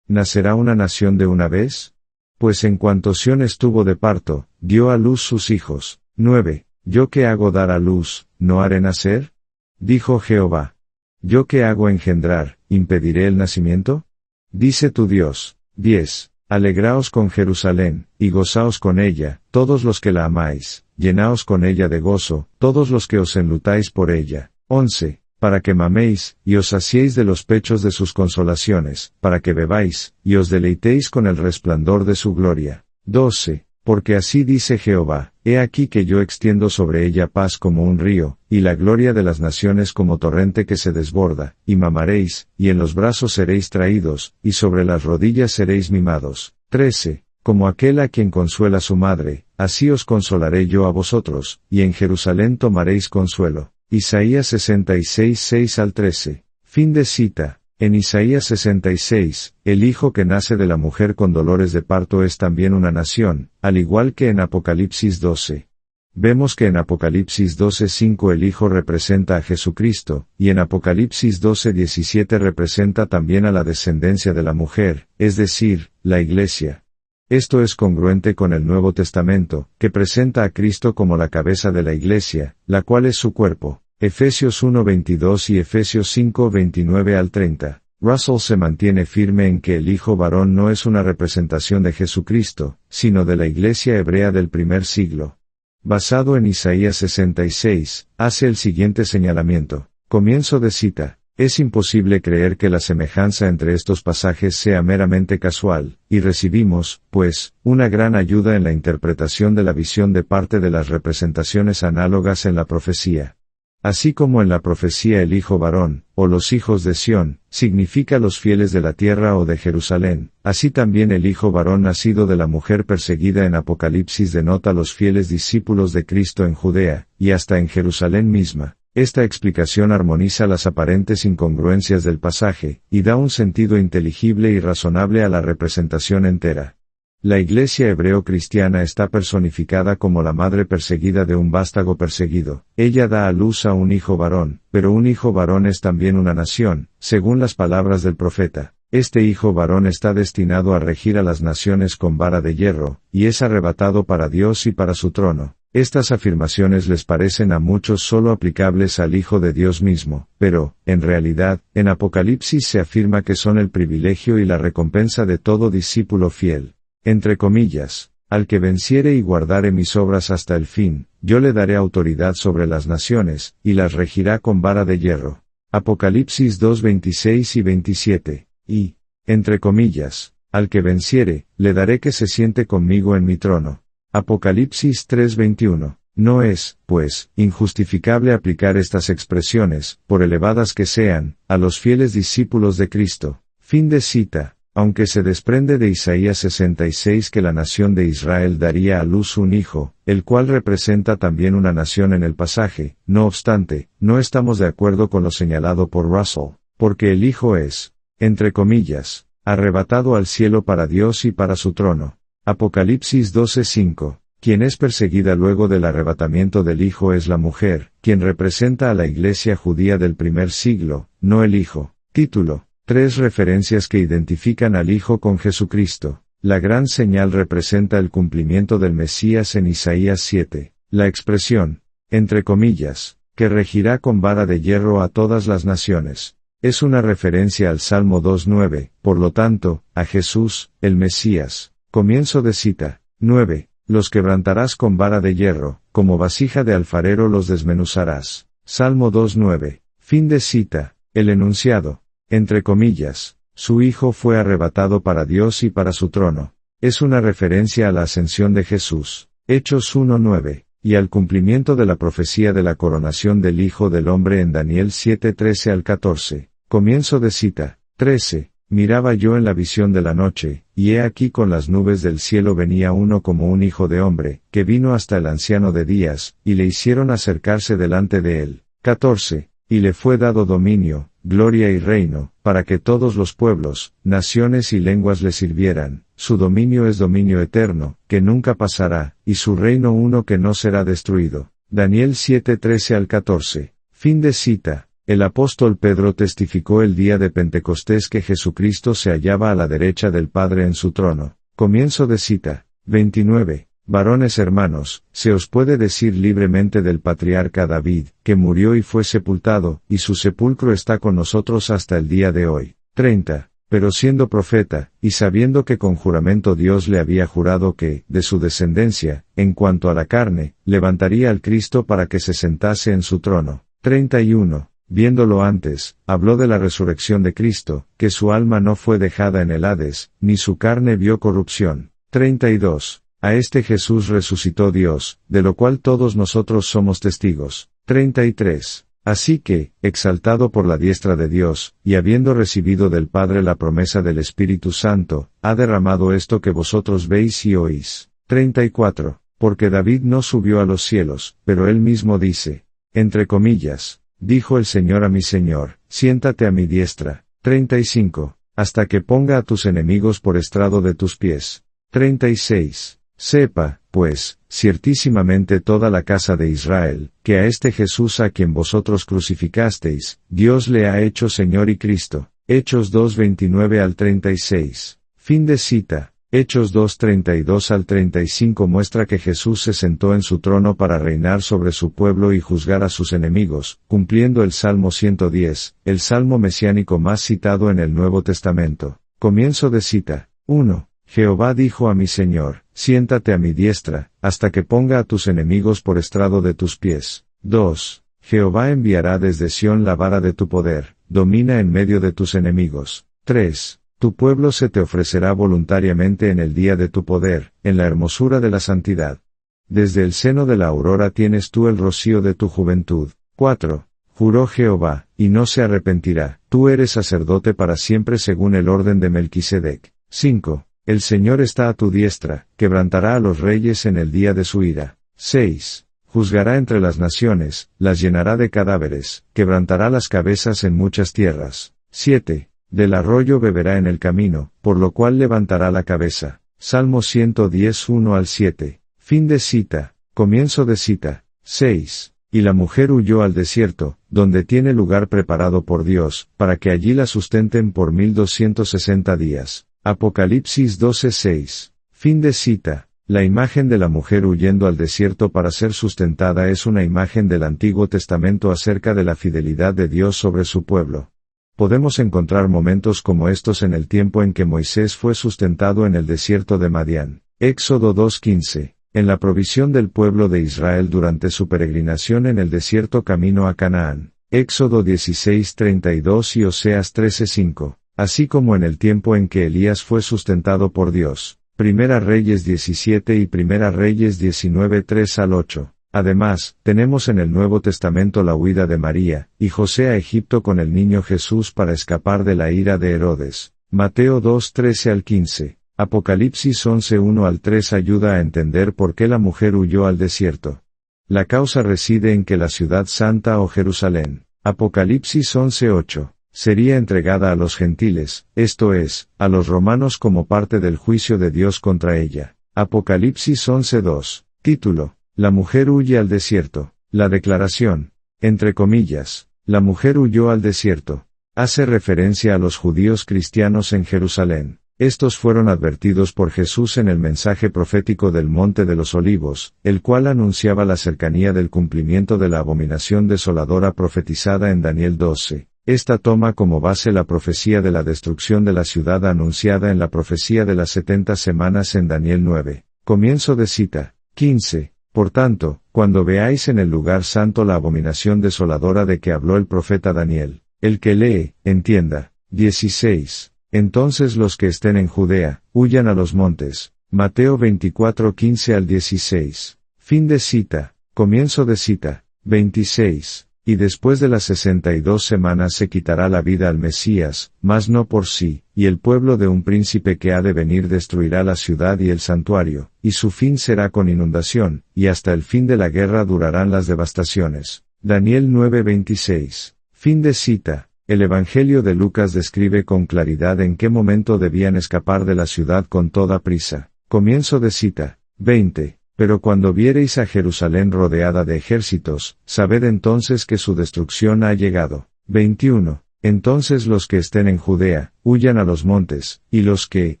¿Nacerá una nación de una vez? Pues en cuanto Sión estuvo de parto, dio a luz sus hijos. 9. ¿Yo qué hago dar a luz, no haré nacer? Dijo Jehová. ¿Yo qué hago engendrar, impediré el nacimiento? Dice tu Dios. 10. Alegraos con Jerusalén, y gozaos con ella, todos los que la amáis, llenaos con ella de gozo, todos los que os enlutáis por ella. 11. Para que maméis, y os saciéis de los pechos de sus consolaciones, para que bebáis, y os deleitéis con el resplandor de su gloria. 12. Porque así dice Jehová, he aquí que yo extiendo sobre ella paz como un río, y la gloria de las naciones como torrente que se desborda, y mamaréis, y en los brazos seréis traídos, y sobre las rodillas seréis mimados. 13. Como aquel a quien consuela su madre, así os consolaré yo a vosotros, y en Jerusalén tomaréis consuelo. Isaías 66, 6 al 13. Fin de cita. En Isaías 66, el hijo que nace de la mujer con dolores de parto es también una nación, al igual que en Apocalipsis 12. Vemos que en Apocalipsis 12:5 el hijo representa a Jesucristo, y en Apocalipsis 12:17 representa también a la descendencia de la mujer, es decir, la Iglesia. Esto es congruente con el Nuevo Testamento, que presenta a Cristo como la cabeza de la Iglesia, la cual es su cuerpo. Efesios 1:22 y Efesios 5:29 al 30. Russell se mantiene firme en que el Hijo varón no es una representación de Jesucristo, sino de la Iglesia hebrea del primer siglo. Basado en Isaías 66, hace el siguiente señalamiento. Comienzo de cita. Es imposible creer que la semejanza entre estos pasajes sea meramente casual, y recibimos, pues, una gran ayuda en la interpretación de la visión de parte de las representaciones análogas en la profecía. Así como en la profecía el hijo varón, o los hijos de Sión, significa los fieles de la tierra o de Jerusalén, así también el hijo varón nacido de la mujer perseguida en Apocalipsis denota los fieles discípulos de Cristo en Judea, y hasta en Jerusalén misma. Esta explicación armoniza las aparentes incongruencias del pasaje, y da un sentido inteligible y razonable a la representación entera. La Iglesia hebreo-cristiana está personificada como la madre perseguida de un vástago perseguido. Ella da a luz a un hijo varón, pero un hijo varón es también una nación, según las palabras del profeta. Este hijo varón está destinado a regir a las naciones con vara de hierro, y es arrebatado para Dios y para su trono. Estas afirmaciones les parecen a muchos solo aplicables al Hijo de Dios mismo, pero, en realidad, en Apocalipsis se afirma que son el privilegio y la recompensa de todo discípulo fiel. Entre comillas, al que venciere y guardare mis obras hasta el fin, yo le daré autoridad sobre las naciones, y las regirá con vara de hierro. Apocalipsis 2:26 y 27. Y, entre comillas, al que venciere, le daré que se siente conmigo en mi trono. Apocalipsis 3:21. No es, pues, injustificable aplicar estas expresiones, por elevadas que sean, a los fieles discípulos de Cristo. Fin de cita. Aunque se desprende de Isaías 66 que la nación de Israel daría a luz un hijo, el cual representa también una nación en el pasaje, no obstante, no estamos de acuerdo con lo señalado por Russell, porque el hijo es, entre comillas, arrebatado al cielo para Dios y para su trono. Apocalipsis 12:5. Quien es perseguida luego del arrebatamiento del hijo es la mujer, quien representa a la iglesia judía del primer siglo, no el hijo. Título. 3 referencias que identifican al Hijo con Jesucristo. La gran señal representa el cumplimiento del Mesías en Isaías 7. La expresión, entre comillas, que regirá con vara de hierro a todas las naciones, es una referencia al Salmo 2:9, por lo tanto, a Jesús, el Mesías. Comienzo de cita. 9. Los quebrantarás con vara de hierro, como vasija de alfarero los desmenuzarás. Salmo 2:9. Fin de cita. El enunciado. Entre comillas, su Hijo fue arrebatado para Dios y para su trono. Es una referencia a la ascensión de Jesús, Hechos 1:9, y al cumplimiento de la profecía de la coronación del Hijo del Hombre en Daniel 7:13 al 14. Comienzo de cita. 13. Miraba yo en la visión de la noche, y he aquí con las nubes del cielo venía uno como un hijo de hombre, que vino hasta el anciano de días, y le hicieron acercarse delante de él. 14. Y le fue dado dominio, gloria y reino, para que todos los pueblos, naciones y lenguas le sirvieran. Su dominio es dominio eterno, que nunca pasará, y su reino uno que no será destruido. Daniel 7:13 al 14. Fin de cita. El apóstol Pedro testificó el día de Pentecostés que Jesucristo se hallaba a la derecha del Padre en su trono. Comienzo de cita. 29. Varones hermanos, se os puede decir libremente del patriarca David, que murió y fue sepultado, y su sepulcro está con nosotros hasta el día de hoy. 30. Pero siendo profeta, y sabiendo que con juramento Dios le había jurado que, de su descendencia, en cuanto a la carne, levantaría al Cristo para que se sentase en su trono. 31. Viéndolo antes, habló de la resurrección de Cristo, que su alma no fue dejada en el Hades, ni su carne vio corrupción. 32. A este Jesús resucitó Dios, de lo cual todos nosotros somos testigos. 33. Así que, exaltado por la diestra de Dios, y habiendo recibido del Padre la promesa del Espíritu Santo, ha derramado esto que vosotros veis y oís. 34. Porque David no subió a los cielos, pero él mismo dice, entre comillas, dijo el Señor a mi Señor, siéntate a mi diestra. 35. Hasta que ponga a tus enemigos por estrado de tus pies. 36. Sepa, pues, ciertísimamente toda la casa de Israel, que a este Jesús a quien vosotros crucificasteis, Dios le ha hecho Señor y Cristo. Hechos 2:29 al 36. Fin de cita. Hechos 2:32 al 35 muestra que Jesús se sentó en su trono para reinar sobre su pueblo y juzgar a sus enemigos, cumpliendo el Salmo 110, el salmo mesiánico más citado en el Nuevo Testamento. Comienzo de cita. 1. Jehová dijo a mi Señor, siéntate a mi diestra, hasta que ponga a tus enemigos por estrado de tus pies. 2. Jehová enviará desde Sión la vara de tu poder, domina en medio de tus enemigos. 3. Tu pueblo se te ofrecerá voluntariamente en el día de tu poder, en la hermosura de la santidad. Desde el seno de la aurora tienes tú el rocío de tu juventud. 4. Juró Jehová, y no se arrepentirá, tú eres sacerdote para siempre según el orden de Melquisedec. 5. El Señor está a tu diestra, quebrantará a los reyes en el día de su ira. 6. Juzgará entre las naciones, las llenará de cadáveres, quebrantará las cabezas en muchas tierras. 7. Del arroyo beberá en el camino, por lo cual levantará la cabeza. Salmo 110:1 al 7. Fin de cita. Comienzo de cita. 6. Y la mujer huyó al desierto, donde tiene lugar preparado por Dios, para que allí la sustenten por 1260 días. Apocalipsis 12:6. Fin de cita. La imagen de la mujer huyendo al desierto para ser sustentada es una imagen del Antiguo Testamento acerca de la fidelidad de Dios sobre su pueblo. Podemos encontrar momentos como estos en el tiempo en que Moisés fue sustentado en el desierto de Madián. Éxodo 2:15. En la provisión del pueblo de Israel durante su peregrinación en el desierto camino a Canaán. Éxodo 16:32 y Oseas 13:5. Así como en el tiempo en que Elías fue sustentado por Dios. Primera Reyes 17 y Primera Reyes 19 3 al 8. Además, tenemos en el Nuevo Testamento la huida de María y José a Egipto con el niño Jesús para escapar de la ira de Herodes. Mateo 2 13 al 15. Apocalipsis 11 1 al 3 ayuda a entender por qué la mujer huyó al desierto. La causa reside en que la ciudad santa o Jerusalén, Apocalipsis 11 8, sería entregada a los gentiles, esto es, a los romanos como parte del juicio de Dios contra ella. Apocalipsis 11 2. Título: La mujer huye al desierto. La declaración, entre comillas, la mujer huyó al desierto, hace referencia a los judíos cristianos en Jerusalén. Estos fueron advertidos por Jesús en el mensaje profético del Monte de los Olivos, el cual anunciaba la cercanía del cumplimiento de la abominación desoladora profetizada en Daniel 12. Esta toma como base la profecía de la destrucción de la ciudad anunciada en la profecía de las 70 semanas en Daniel 9. Comienzo de cita. 15. Por tanto, cuando veáis en el lugar santo la abominación desoladora de que habló el profeta Daniel, el que lee, entienda. 16. Entonces los que estén en Judea, huyan a los montes. Mateo 24 15 al 16. Fin de cita. Comienzo de cita. 26. Y después de las 62 semanas se quitará la vida al Mesías, mas no por sí, y el pueblo de un príncipe que ha de venir destruirá la ciudad y el santuario, y su fin será con inundación, y hasta el fin de la guerra durarán las devastaciones. Daniel 9:26. Fin de cita. El Evangelio de Lucas describe con claridad en qué momento debían escapar de la ciudad con toda prisa. Comienzo de cita. 20. Pero cuando viereis a Jerusalén rodeada de ejércitos, sabed entonces que su destrucción ha llegado. 21. Entonces los que estén en Judea, huyan a los montes, y los que,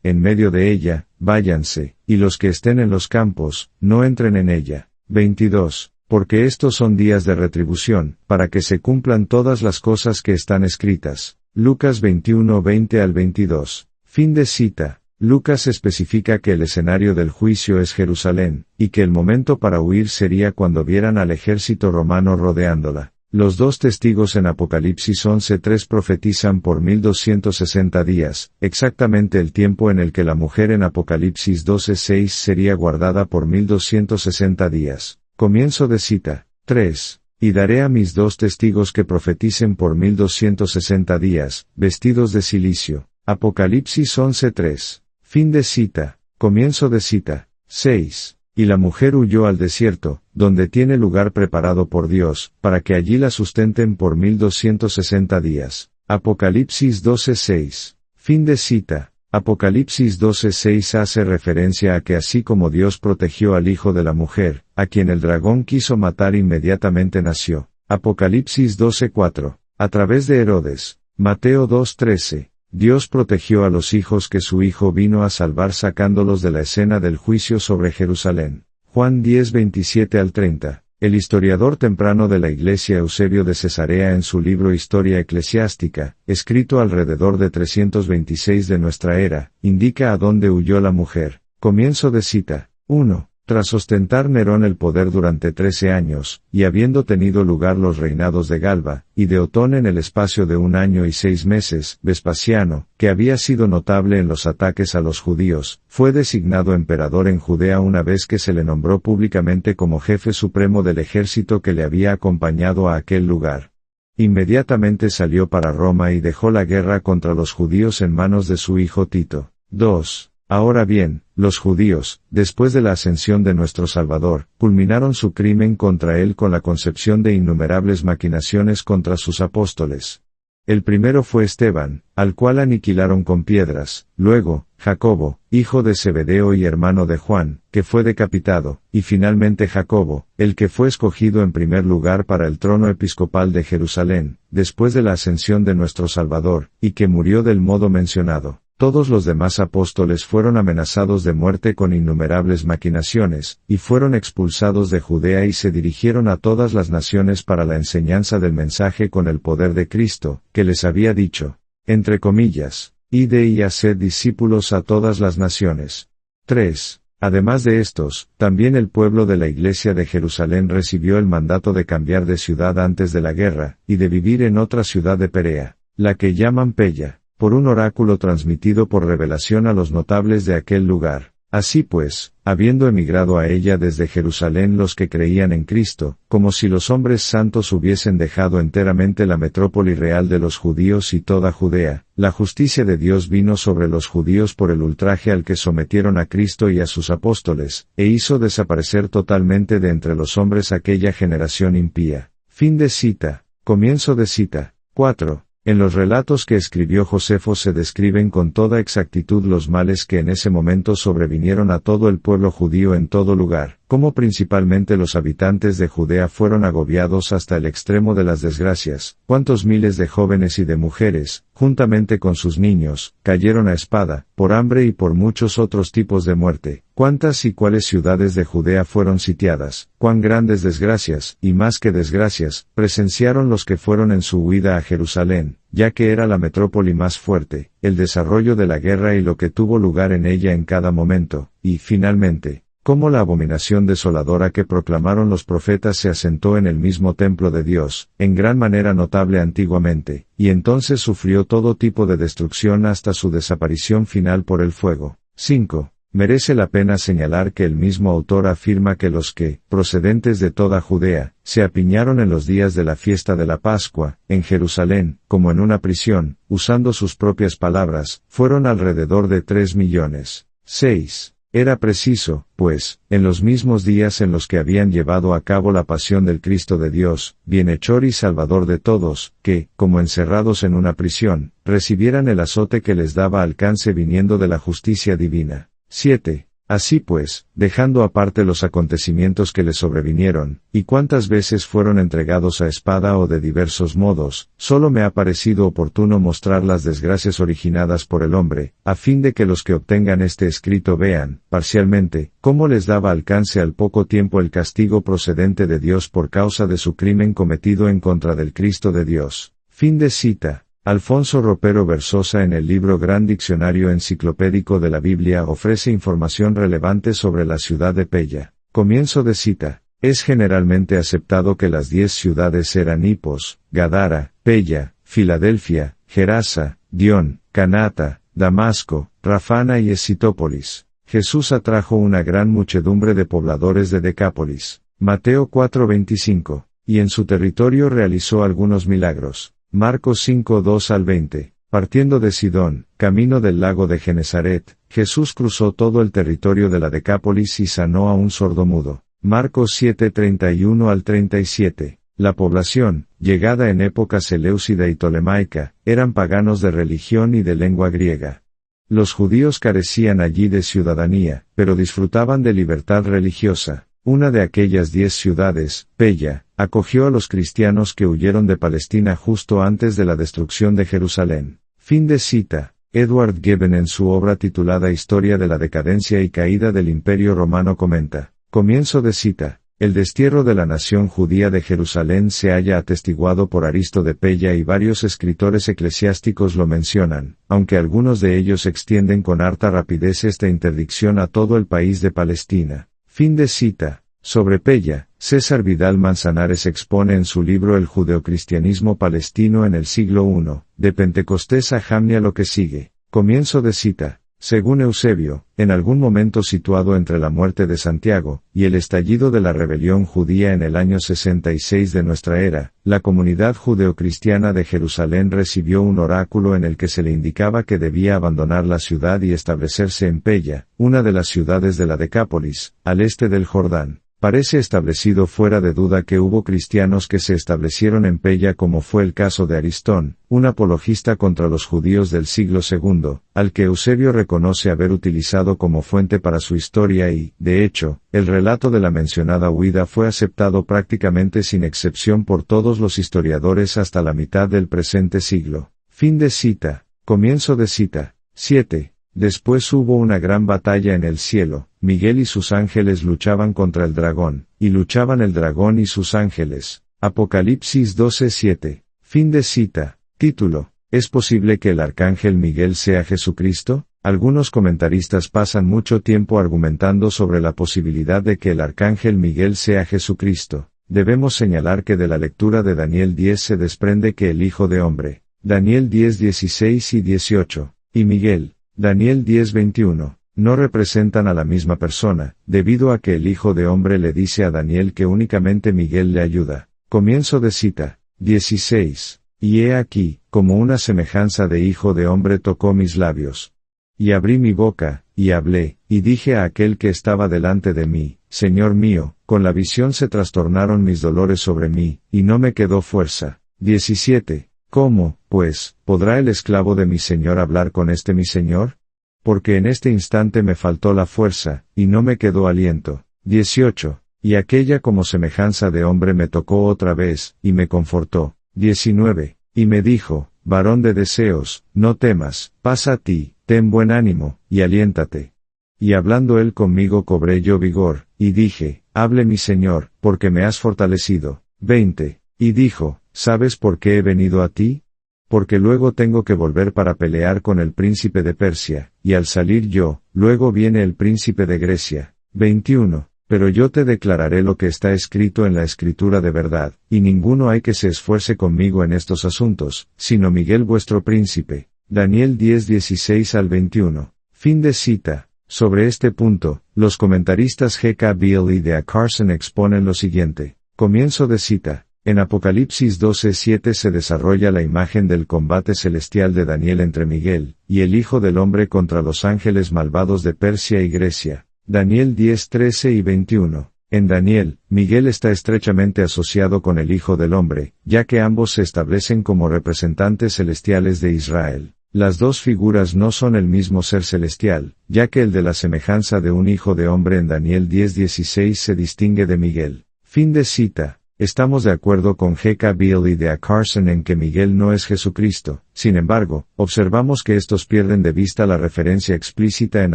en medio de ella, váyanse, y los que estén en los campos, no entren en ella. 22. Porque estos son días de retribución, para que se cumplan todas las cosas que están escritas. Lucas 21 20 al 22. Fin de cita. Lucas especifica que el escenario del juicio es Jerusalén, y que el momento para huir sería cuando vieran al ejército romano rodeándola. Los dos testigos en Apocalipsis 11:3 profetizan por 1260 días, exactamente el tiempo en el que la mujer en Apocalipsis 12:6 sería guardada por 1260 días. Comienzo de cita. 3. Y daré a mis dos testigos que profeticen por 1260 días, vestidos de cilicio. Apocalipsis 11:3. Fin de cita. Comienzo de cita. 6. Y la mujer huyó al desierto, donde tiene lugar preparado por Dios, para que allí la sustenten por 1260 días. Apocalipsis 12:6. Fin de cita. Apocalipsis 12:6 hace referencia a que así como Dios protegió al hijo de la mujer, a quien el dragón quiso matar inmediatamente nació. Apocalipsis 12:4. A través de Herodes. Mateo 2:13. Dios protegió a los hijos que su hijo vino a salvar sacándolos de la escena del juicio sobre Jerusalén. Juan 10:27 al 30. El historiador temprano de la Iglesia Eusebio de Cesarea en su libro Historia Eclesiástica, escrito alrededor de 326 de nuestra era, indica a dónde huyó la mujer. Comienzo de cita. 1. Tras ostentar Nerón el poder durante 13 años, y habiendo tenido lugar los reinados de Galba, y de Otón en el espacio de 1 año y 6 meses, Vespasiano, que había sido notable en los ataques a los judíos, fue designado emperador en Judea una vez que se le nombró públicamente como jefe supremo del ejército que le había acompañado a aquel lugar. Inmediatamente salió para Roma y dejó la guerra contra los judíos en manos de su hijo Tito. 2. Ahora bien, los judíos, después de la ascensión de nuestro Salvador, culminaron su crimen contra él con la concepción de innumerables maquinaciones contra sus apóstoles. El primero fue Esteban, al cual aniquilaron con piedras, luego, Jacobo, hijo de Zebedeo y hermano de Juan, que fue decapitado, y finalmente Jacobo, el que fue escogido en primer lugar para el trono episcopal de Jerusalén, después de la ascensión de nuestro Salvador, y que murió del modo mencionado. Todos los demás apóstoles fueron amenazados de muerte con innumerables maquinaciones, y fueron expulsados de Judea y se dirigieron a todas las naciones para la enseñanza del mensaje con el poder de Cristo, que les había dicho, entre comillas, id y haced discípulos a todas las naciones. 3. Además de estos, también el pueblo de la iglesia de Jerusalén recibió el mandato de cambiar de ciudad antes de la guerra, y de vivir en otra ciudad de Perea, la que llaman Pella, por un oráculo transmitido por revelación a los notables de aquel lugar. Así pues, habiendo emigrado a ella desde Jerusalén los que creían en Cristo, como si los hombres santos hubiesen dejado enteramente la metrópoli real de los judíos y toda Judea, la justicia de Dios vino sobre los judíos por el ultraje al que sometieron a Cristo y a sus apóstoles, e hizo desaparecer totalmente de entre los hombres aquella generación impía. Fin de cita. Comienzo de cita. 4. En los relatos que escribió Josefo se describen con toda exactitud los males que en ese momento sobrevinieron a todo el pueblo judío en todo lugar, como principalmente los habitantes de Judea fueron agobiados hasta el extremo de las desgracias, cuántos miles de jóvenes y de mujeres, juntamente con sus niños, cayeron a espada, por hambre y por muchos otros tipos de muerte, cuántas y cuáles ciudades de Judea fueron sitiadas, cuán grandes desgracias, y más que desgracias, presenciaron los que fueron en su huida a Jerusalén, ya que era la metrópoli más fuerte, el desarrollo de la guerra y lo que tuvo lugar en ella en cada momento, y, finalmente, cómo la abominación desoladora que proclamaron los profetas se asentó en el mismo templo de Dios, en gran manera notable antiguamente, y entonces sufrió todo tipo de destrucción hasta su desaparición final por el fuego. 5. Merece la pena señalar que el mismo autor afirma que los que, procedentes de toda Judea, se apiñaron en los días de la fiesta de la Pascua, en Jerusalén, como en una prisión, usando sus propias palabras, fueron alrededor de 3 millones. 6. Era preciso, pues, en los mismos días en los que habían llevado a cabo la pasión del Cristo de Dios, bienhechor y salvador de todos, que, como encerrados en una prisión, recibieran el azote que les daba alcance viniendo de la justicia divina. 7. Así pues, dejando aparte los acontecimientos que les sobrevinieron, y cuántas veces fueron entregados a espada o de diversos modos, solo me ha parecido oportuno mostrar las desgracias originadas por el hombre, a fin de que los que obtengan este escrito vean, parcialmente, cómo les daba alcance al poco tiempo el castigo procedente de Dios por causa de su crimen cometido en contra del Cristo de Dios. Fin de cita. Alfonso Ropero Versosa en el libro Gran Diccionario Enciclopédico de la Biblia ofrece información relevante sobre la ciudad de Pella. Comienzo de cita. Es generalmente aceptado que las 10 ciudades eran Hipos, Gadara, Pella, Filadelfia, Gerasa, Dion, Canata, Damasco, Rafana y Escitópolis. Jesús atrajo una gran muchedumbre de pobladores de Decápolis. Mateo 4:25. Y en su territorio realizó algunos milagros. Marcos 5:2 al 20. Partiendo de Sidón, camino del lago de Genesaret, Jesús cruzó todo el territorio de la Decápolis y sanó a un sordomudo. Marcos 7:31 al 37. La población, llegada en época seleucida y tolemaica, eran paganos de religión y de lengua griega. Los judíos carecían allí de ciudadanía, pero disfrutaban de libertad religiosa. Una de aquellas 10 ciudades, Pella, acogió a los cristianos que huyeron de Palestina justo antes de la destrucción de Jerusalén. Fin de cita. Edward Gibbon en su obra titulada Historia de la decadencia y caída del Imperio Romano comenta. Comienzo de cita. El destierro de la nación judía de Jerusalén se halla atestiguado por Aristo de Pella y varios escritores eclesiásticos lo mencionan, aunque algunos de ellos extienden con harta rapidez esta interdicción a todo el país de Palestina. Fin de cita. Sobre Pella, César Vidal Manzanares expone en su libro El judeocristianismo palestino en el siglo I, de Pentecostés a Jamnia lo que sigue. Comienzo de cita. Según Eusebio, en algún momento situado entre la muerte de Santiago y el estallido de la rebelión judía en el año 66 de nuestra era, la comunidad judeocristiana de Jerusalén recibió un oráculo en el que se le indicaba que debía abandonar la ciudad y establecerse en Pella, una de las ciudades de la Decápolis, al este del Jordán. Parece establecido fuera de duda que hubo cristianos que se establecieron en Pella como fue el caso de Aristón, un apologista contra los judíos del siglo II, al que Eusebio reconoce haber utilizado como fuente para su historia y, de hecho, el relato de la mencionada huida fue aceptado prácticamente sin excepción por todos los historiadores hasta la mitad del presente siglo. Fin de cita. Comienzo de cita. 7. Después hubo una gran batalla en el cielo, Miguel y sus ángeles luchaban contra el dragón, y luchaban el dragón y sus ángeles. Apocalipsis 12:7. Fin de cita. Título. ¿Es posible que el arcángel Miguel sea Jesucristo? Algunos comentaristas pasan mucho tiempo argumentando sobre la posibilidad de que el arcángel Miguel sea Jesucristo. Debemos señalar que de la lectura de Daniel 10 se desprende que el Hijo de Hombre, Daniel 10:16 y 18, y Miguel, Daniel 10:21, no representan a la misma persona, debido a que el Hijo de Hombre le dice a Daniel que únicamente Miguel le ayuda. Comienzo de cita. 16. Y he aquí, como una semejanza de Hijo de Hombre tocó mis labios. Y abrí mi boca, y hablé, y dije a aquel que estaba delante de mí, Señor mío, con la visión se trastornaron mis dolores sobre mí, y no me quedó fuerza. 17. ¿Cómo, pues, podrá el esclavo de mi Señor hablar con mi Señor? Porque en este instante me faltó la fuerza, y no me quedó aliento. 18. Y aquella como semejanza de hombre me tocó otra vez, y me confortó. 19. Y me dijo, varón de deseos, no temas, pasa a ti, ten buen ánimo, y aliéntate. Y hablando él conmigo cobré yo vigor, y dije, hable mi Señor, porque me has fortalecido. 20. Y dijo, ¿sabes por qué he venido a ti? Porque luego tengo que volver para pelear con el príncipe de Persia, y al salir yo, luego viene el príncipe de Grecia. 21. Pero yo te declararé lo que está escrito en la Escritura de verdad, y ninguno hay que se esfuerce conmigo en estos asuntos, sino Miguel vuestro príncipe. Daniel 10:16 al 21. Fin de cita. Sobre este punto, los comentaristas G.K. Beale y D. A. Carson exponen lo siguiente. Comienzo de cita. En Apocalipsis 12:7 se desarrolla la imagen del combate celestial de Daniel entre Miguel y el Hijo del Hombre contra los ángeles malvados de Persia y Grecia. Daniel 10:13 y 21. En Daniel, Miguel está estrechamente asociado con el Hijo del Hombre, ya que ambos se establecen como representantes celestiales de Israel. Las dos figuras no son el mismo ser celestial, ya que el de la semejanza de un Hijo de Hombre en Daniel 10:16 se distingue de Miguel. Fin de cita. Estamos de acuerdo con G.K. Beale y D. A. Carson en que Miguel no es Jesucristo. Sin embargo, observamos que estos pierden de vista la referencia explícita en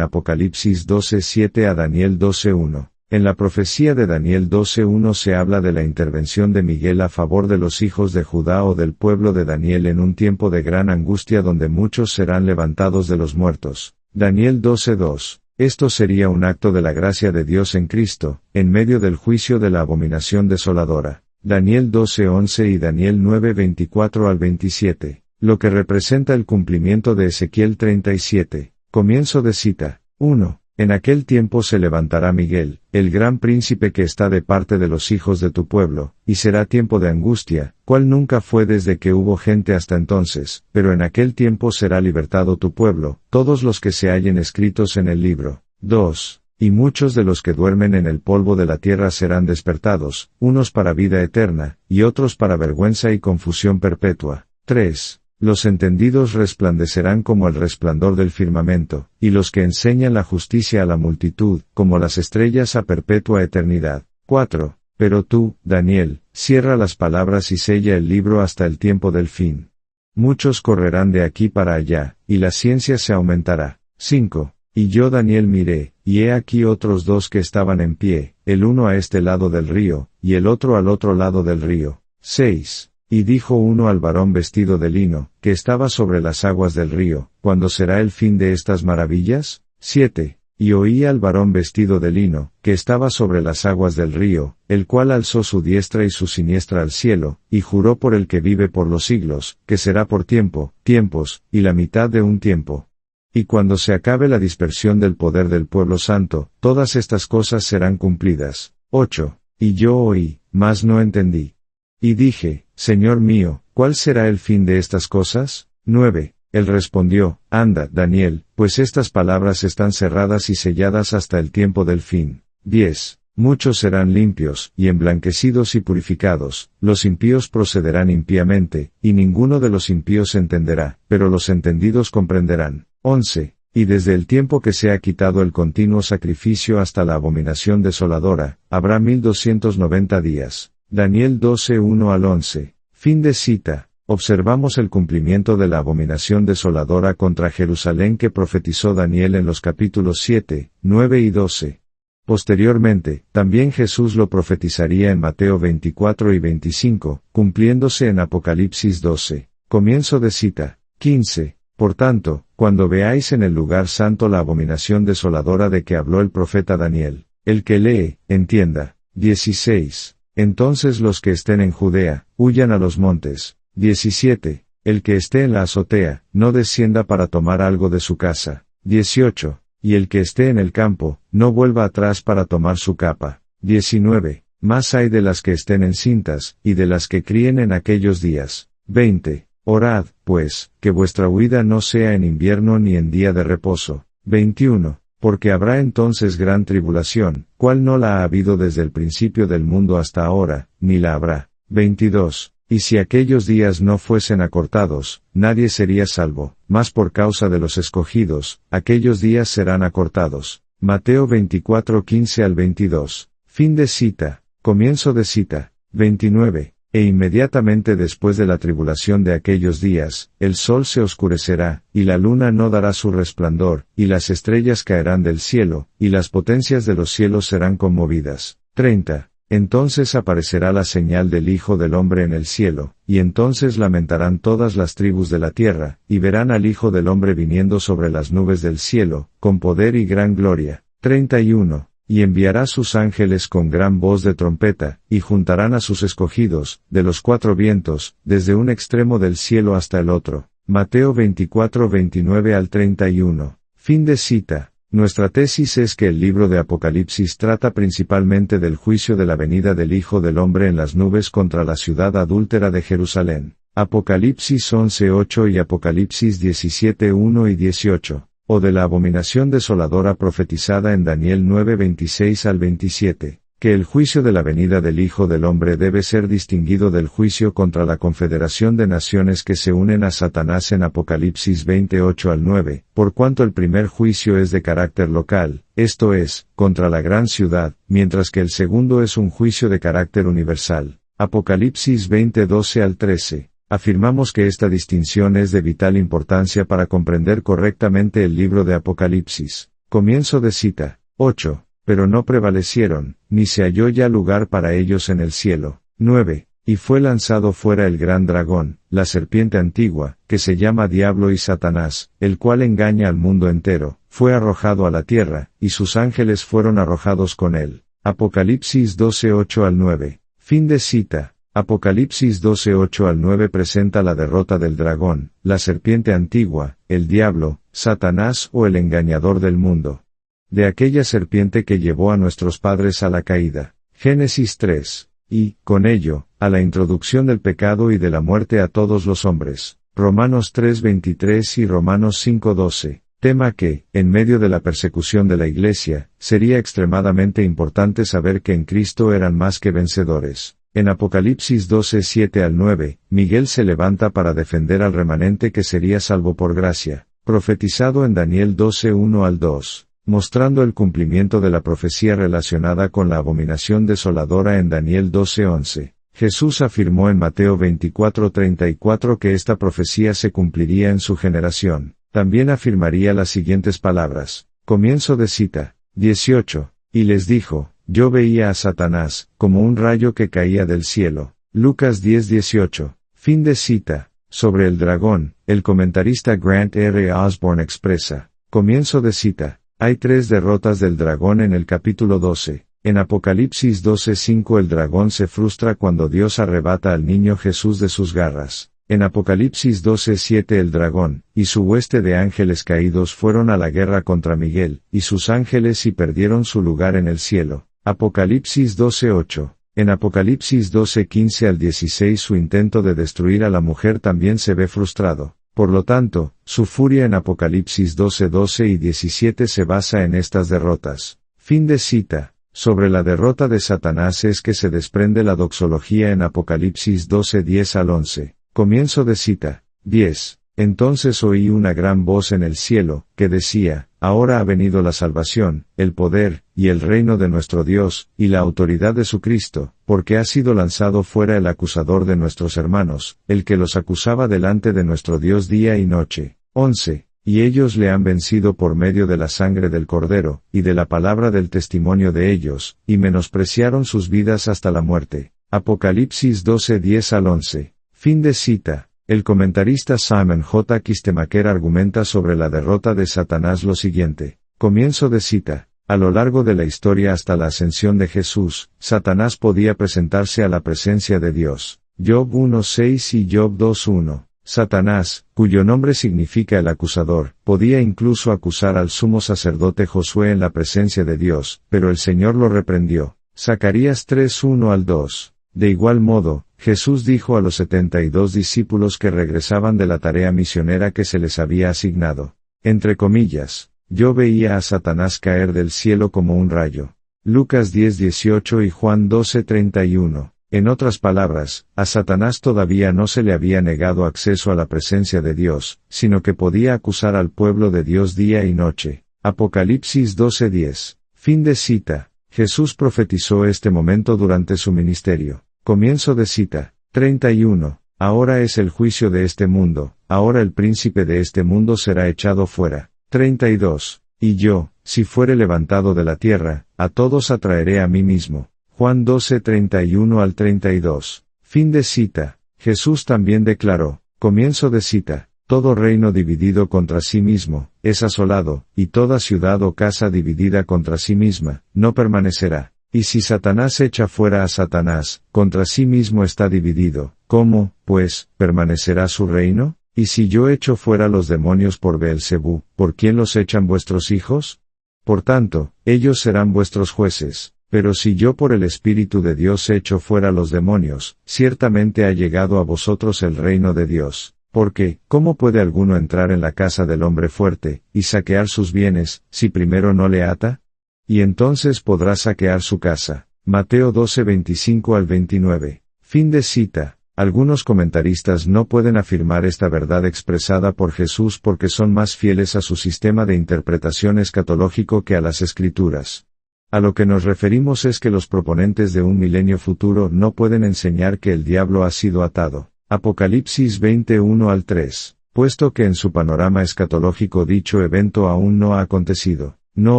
Apocalipsis 12:7 a Daniel 12:1. En la profecía de Daniel 12:1 se habla de la intervención de Miguel a favor de los hijos de Judá o del pueblo de Daniel en un tiempo de gran angustia donde muchos serán levantados de los muertos. Daniel 12:2. Esto sería un acto de la gracia de Dios en Cristo, en medio del juicio de la abominación desoladora. Daniel 12:11 y Daniel 9:24 al 27, lo que representa el cumplimiento de Ezequiel 37. Comienzo de cita. 1. En aquel tiempo se levantará Miguel, el gran príncipe que está de parte de los hijos de tu pueblo, y será tiempo de angustia, cual nunca fue desde que hubo gente hasta entonces, pero en aquel tiempo será libertado tu pueblo, todos los que se hallen escritos en el libro. 2. Y muchos de los que duermen en el polvo de la tierra serán despertados, unos para vida eterna, y otros para vergüenza y confusión perpetua. 3. Los entendidos resplandecerán como el resplandor del firmamento, y los que enseñan la justicia a la multitud, como las estrellas a perpetua eternidad. 4. Pero tú, Daniel, cierra las palabras y sella el libro hasta el tiempo del fin. Muchos correrán de aquí para allá, y la ciencia se aumentará. 5. Y yo Daniel miré, y he aquí otros dos que estaban en pie, el uno a este lado del río, y el otro al otro lado del río. 6. Y dijo uno al varón vestido de lino, que estaba sobre las aguas del río, ¿cuándo será el fin de estas maravillas? 7. Y oí al varón vestido de lino, que estaba sobre las aguas del río, el cual alzó su diestra y su siniestra al cielo, y juró por el que vive por los siglos, que será por tiempos, y la mitad de un tiempo. Y cuando se acabe la dispersión del poder del pueblo santo, todas estas cosas serán cumplidas. 8. Y yo oí, mas no entendí. Y dije, Señor mío, ¿cuál será el fin de estas cosas? 9. Él respondió, anda, Daniel, pues estas palabras están cerradas y selladas hasta el tiempo del fin. 10. Muchos serán limpios, y emblanquecidos y purificados, los impíos procederán impíamente, y ninguno de los impíos entenderá, pero los entendidos comprenderán. 11. Y desde el tiempo que se ha quitado el continuo sacrificio hasta la abominación desoladora, habrá 1290 días. Daniel 12:1 al 11. Fin de cita. Observamos el cumplimiento de la abominación desoladora contra Jerusalén que profetizó Daniel en los capítulos 7, 9 y 12. Posteriormente, también Jesús lo profetizaría en Mateo 24 y 25, cumpliéndose en Apocalipsis 12. Comienzo de cita. 15. Por tanto, cuando veáis en el lugar santo la abominación desoladora de que habló el profeta Daniel, el que lee, entienda. 16. Entonces los que estén en Judea, huyan a los montes. 17. El que esté en la azotea, no descienda para tomar algo de su casa. 18. Y el que esté en el campo, no vuelva atrás para tomar su capa. 19. Más hay de las que estén encintas, y de las que críen en aquellos días. 20. Orad, pues, que vuestra huida no sea en invierno ni en día de reposo. 21. Porque habrá entonces gran tribulación, cual no la ha habido desde el principio del mundo hasta ahora, ni la habrá. 22. Y si aquellos días no fuesen acortados, nadie sería salvo, mas por causa de los escogidos, aquellos días serán acortados. Mateo 24:15 al 22. Fin de cita. Comienzo de cita. 29. E inmediatamente después de la tribulación de aquellos días, el sol se oscurecerá, y la luna no dará su resplandor, y las estrellas caerán del cielo, y las potencias de los cielos serán conmovidas. 30. Entonces aparecerá la señal del Hijo del Hombre en el cielo, y entonces lamentarán todas las tribus de la tierra, y verán al Hijo del Hombre viniendo sobre las nubes del cielo, con poder y gran gloria. 31. Y enviará sus ángeles con gran voz de trompeta, y juntarán a sus escogidos, de los cuatro vientos, desde un extremo del cielo hasta el otro. Mateo 24:29 al 31. Fin de cita. Nuestra tesis es que el libro de Apocalipsis trata principalmente del juicio de la venida del Hijo del Hombre en las nubes contra la ciudad adúltera de Jerusalén. Apocalipsis 11:8 y Apocalipsis 17:1 y 18. O de la abominación desoladora profetizada en Daniel 9:26 al 27, que el juicio de la venida del Hijo del Hombre debe ser distinguido del juicio contra la confederación de naciones que se unen a Satanás en Apocalipsis 28 al 9, por cuanto el primer juicio es de carácter local, esto es, contra la gran ciudad, mientras que el segundo es un juicio de carácter universal. Apocalipsis 20:12 al 13. Afirmamos que esta distinción es de vital importancia para comprender correctamente el libro de Apocalipsis. Comienzo de cita. 8. Pero no prevalecieron, ni se halló ya lugar para ellos en el cielo. 9. Y fue lanzado fuera el gran dragón, la serpiente antigua, que se llama Diablo y Satanás, el cual engaña al mundo entero, fue arrojado a la tierra, y sus ángeles fueron arrojados con él. Apocalipsis 12:8 al 9. Fin de cita. Apocalipsis 12:8 al 9 presenta la derrota del dragón, la serpiente antigua, el diablo, Satanás o el engañador del mundo. De aquella serpiente que llevó a nuestros padres a la caída. Génesis 3. Y, con ello, a la introducción del pecado y de la muerte a todos los hombres. Romanos 3:23 y Romanos 5:12. Tema que, en medio de la persecución de la Iglesia, sería extremadamente importante saber que en Cristo eran más que vencedores. En Apocalipsis 12:7 al 9, Miguel se levanta para defender al remanente que sería salvo por gracia, profetizado en Daniel 12:1 al 2, mostrando el cumplimiento de la profecía relacionada con la abominación desoladora en Daniel 12:11. Jesús afirmó en Mateo 24:34 que esta profecía se cumpliría en su generación. También afirmaría las siguientes palabras. Comienzo de cita. 18. Y les dijo, yo veía a Satanás, como un rayo que caía del cielo. Lucas 10:18. Fin de cita. Sobre el dragón, el comentarista Grant R. Osborne expresa. Comienzo de cita. Hay 3 derrotas del dragón en el capítulo 12. En Apocalipsis 12:5 el dragón se frustra cuando Dios arrebata al niño Jesús de sus garras. En Apocalipsis 12:7 el dragón, y su hueste de ángeles caídos fueron a la guerra contra Miguel, y sus ángeles y perdieron su lugar en el cielo. Apocalipsis 12:8. En Apocalipsis 12:15 al 16 su intento de destruir a la mujer también se ve frustrado. Por lo tanto, su furia en Apocalipsis 12:12 y 17 se basa en estas derrotas. Fin de cita. Sobre la derrota de Satanás es que se desprende la doxología en Apocalipsis 12:10 al 11. Comienzo de cita. 10. Entonces oí una gran voz en el cielo, que decía, ahora ha venido la salvación, el poder, y el reino de nuestro Dios, y la autoridad de su Cristo, porque ha sido lanzado fuera el acusador de nuestros hermanos, el que los acusaba delante de nuestro Dios día y noche. 11. Y ellos le han vencido por medio de la sangre del Cordero, y de la palabra del testimonio de ellos, y menospreciaron sus vidas hasta la muerte. Apocalipsis 12:10 al 11. Fin de cita. El comentarista Simon J. Kistemaker argumenta sobre la derrota de Satanás lo siguiente. Comienzo de cita. A lo largo de la historia hasta la ascensión de Jesús, Satanás podía presentarse a la presencia de Dios. Job 1:6 y Job 2:1. Satanás, cuyo nombre significa el acusador, podía incluso acusar al sumo sacerdote Josué en la presencia de Dios, pero el Señor lo reprendió. Zacarías 3:1-2. De igual modo, Jesús dijo a los 72 discípulos que regresaban de la tarea misionera que se les había asignado. Entre comillas, yo veía a Satanás caer del cielo como un rayo. Lucas 10:18 y Juan 12:31. En otras palabras, a Satanás todavía no se le había negado acceso a la presencia de Dios, sino que podía acusar al pueblo de Dios día y noche. Apocalipsis 12:10. Fin de cita. Jesús profetizó este momento durante su ministerio. Comienzo de cita. 31. Ahora es el juicio de este mundo, ahora el príncipe de este mundo será echado fuera. 32. Y yo, si fuere levantado de la tierra, a todos atraeré a mí mismo. Juan 12:31-32. Fin de cita. Jesús también declaró, comienzo de cita, todo reino dividido contra sí mismo, es asolado, y toda ciudad o casa dividida contra sí misma, no permanecerá. Y si Satanás echa fuera a Satanás, contra sí mismo está dividido, ¿cómo, pues, permanecerá su reino? Y si yo echo fuera los demonios por Beelzebú, ¿por quién los echan vuestros hijos? Por tanto, ellos serán vuestros jueces. Pero si yo por el Espíritu de Dios echo fuera los demonios, ciertamente ha llegado a vosotros el reino de Dios. Porque, ¿cómo puede alguno entrar en la casa del hombre fuerte, y saquear sus bienes, si primero no le ata? Y entonces podrá saquear su casa. Mateo 12:25-29. Fin de cita. Algunos comentaristas no pueden afirmar esta verdad expresada por Jesús porque son más fieles a su sistema de interpretación escatológico que a las Escrituras. A lo que nos referimos es que los proponentes de un milenio futuro no pueden enseñar que el diablo ha sido atado. Apocalipsis 21:3. Puesto que en su panorama escatológico dicho evento aún no ha acontecido. No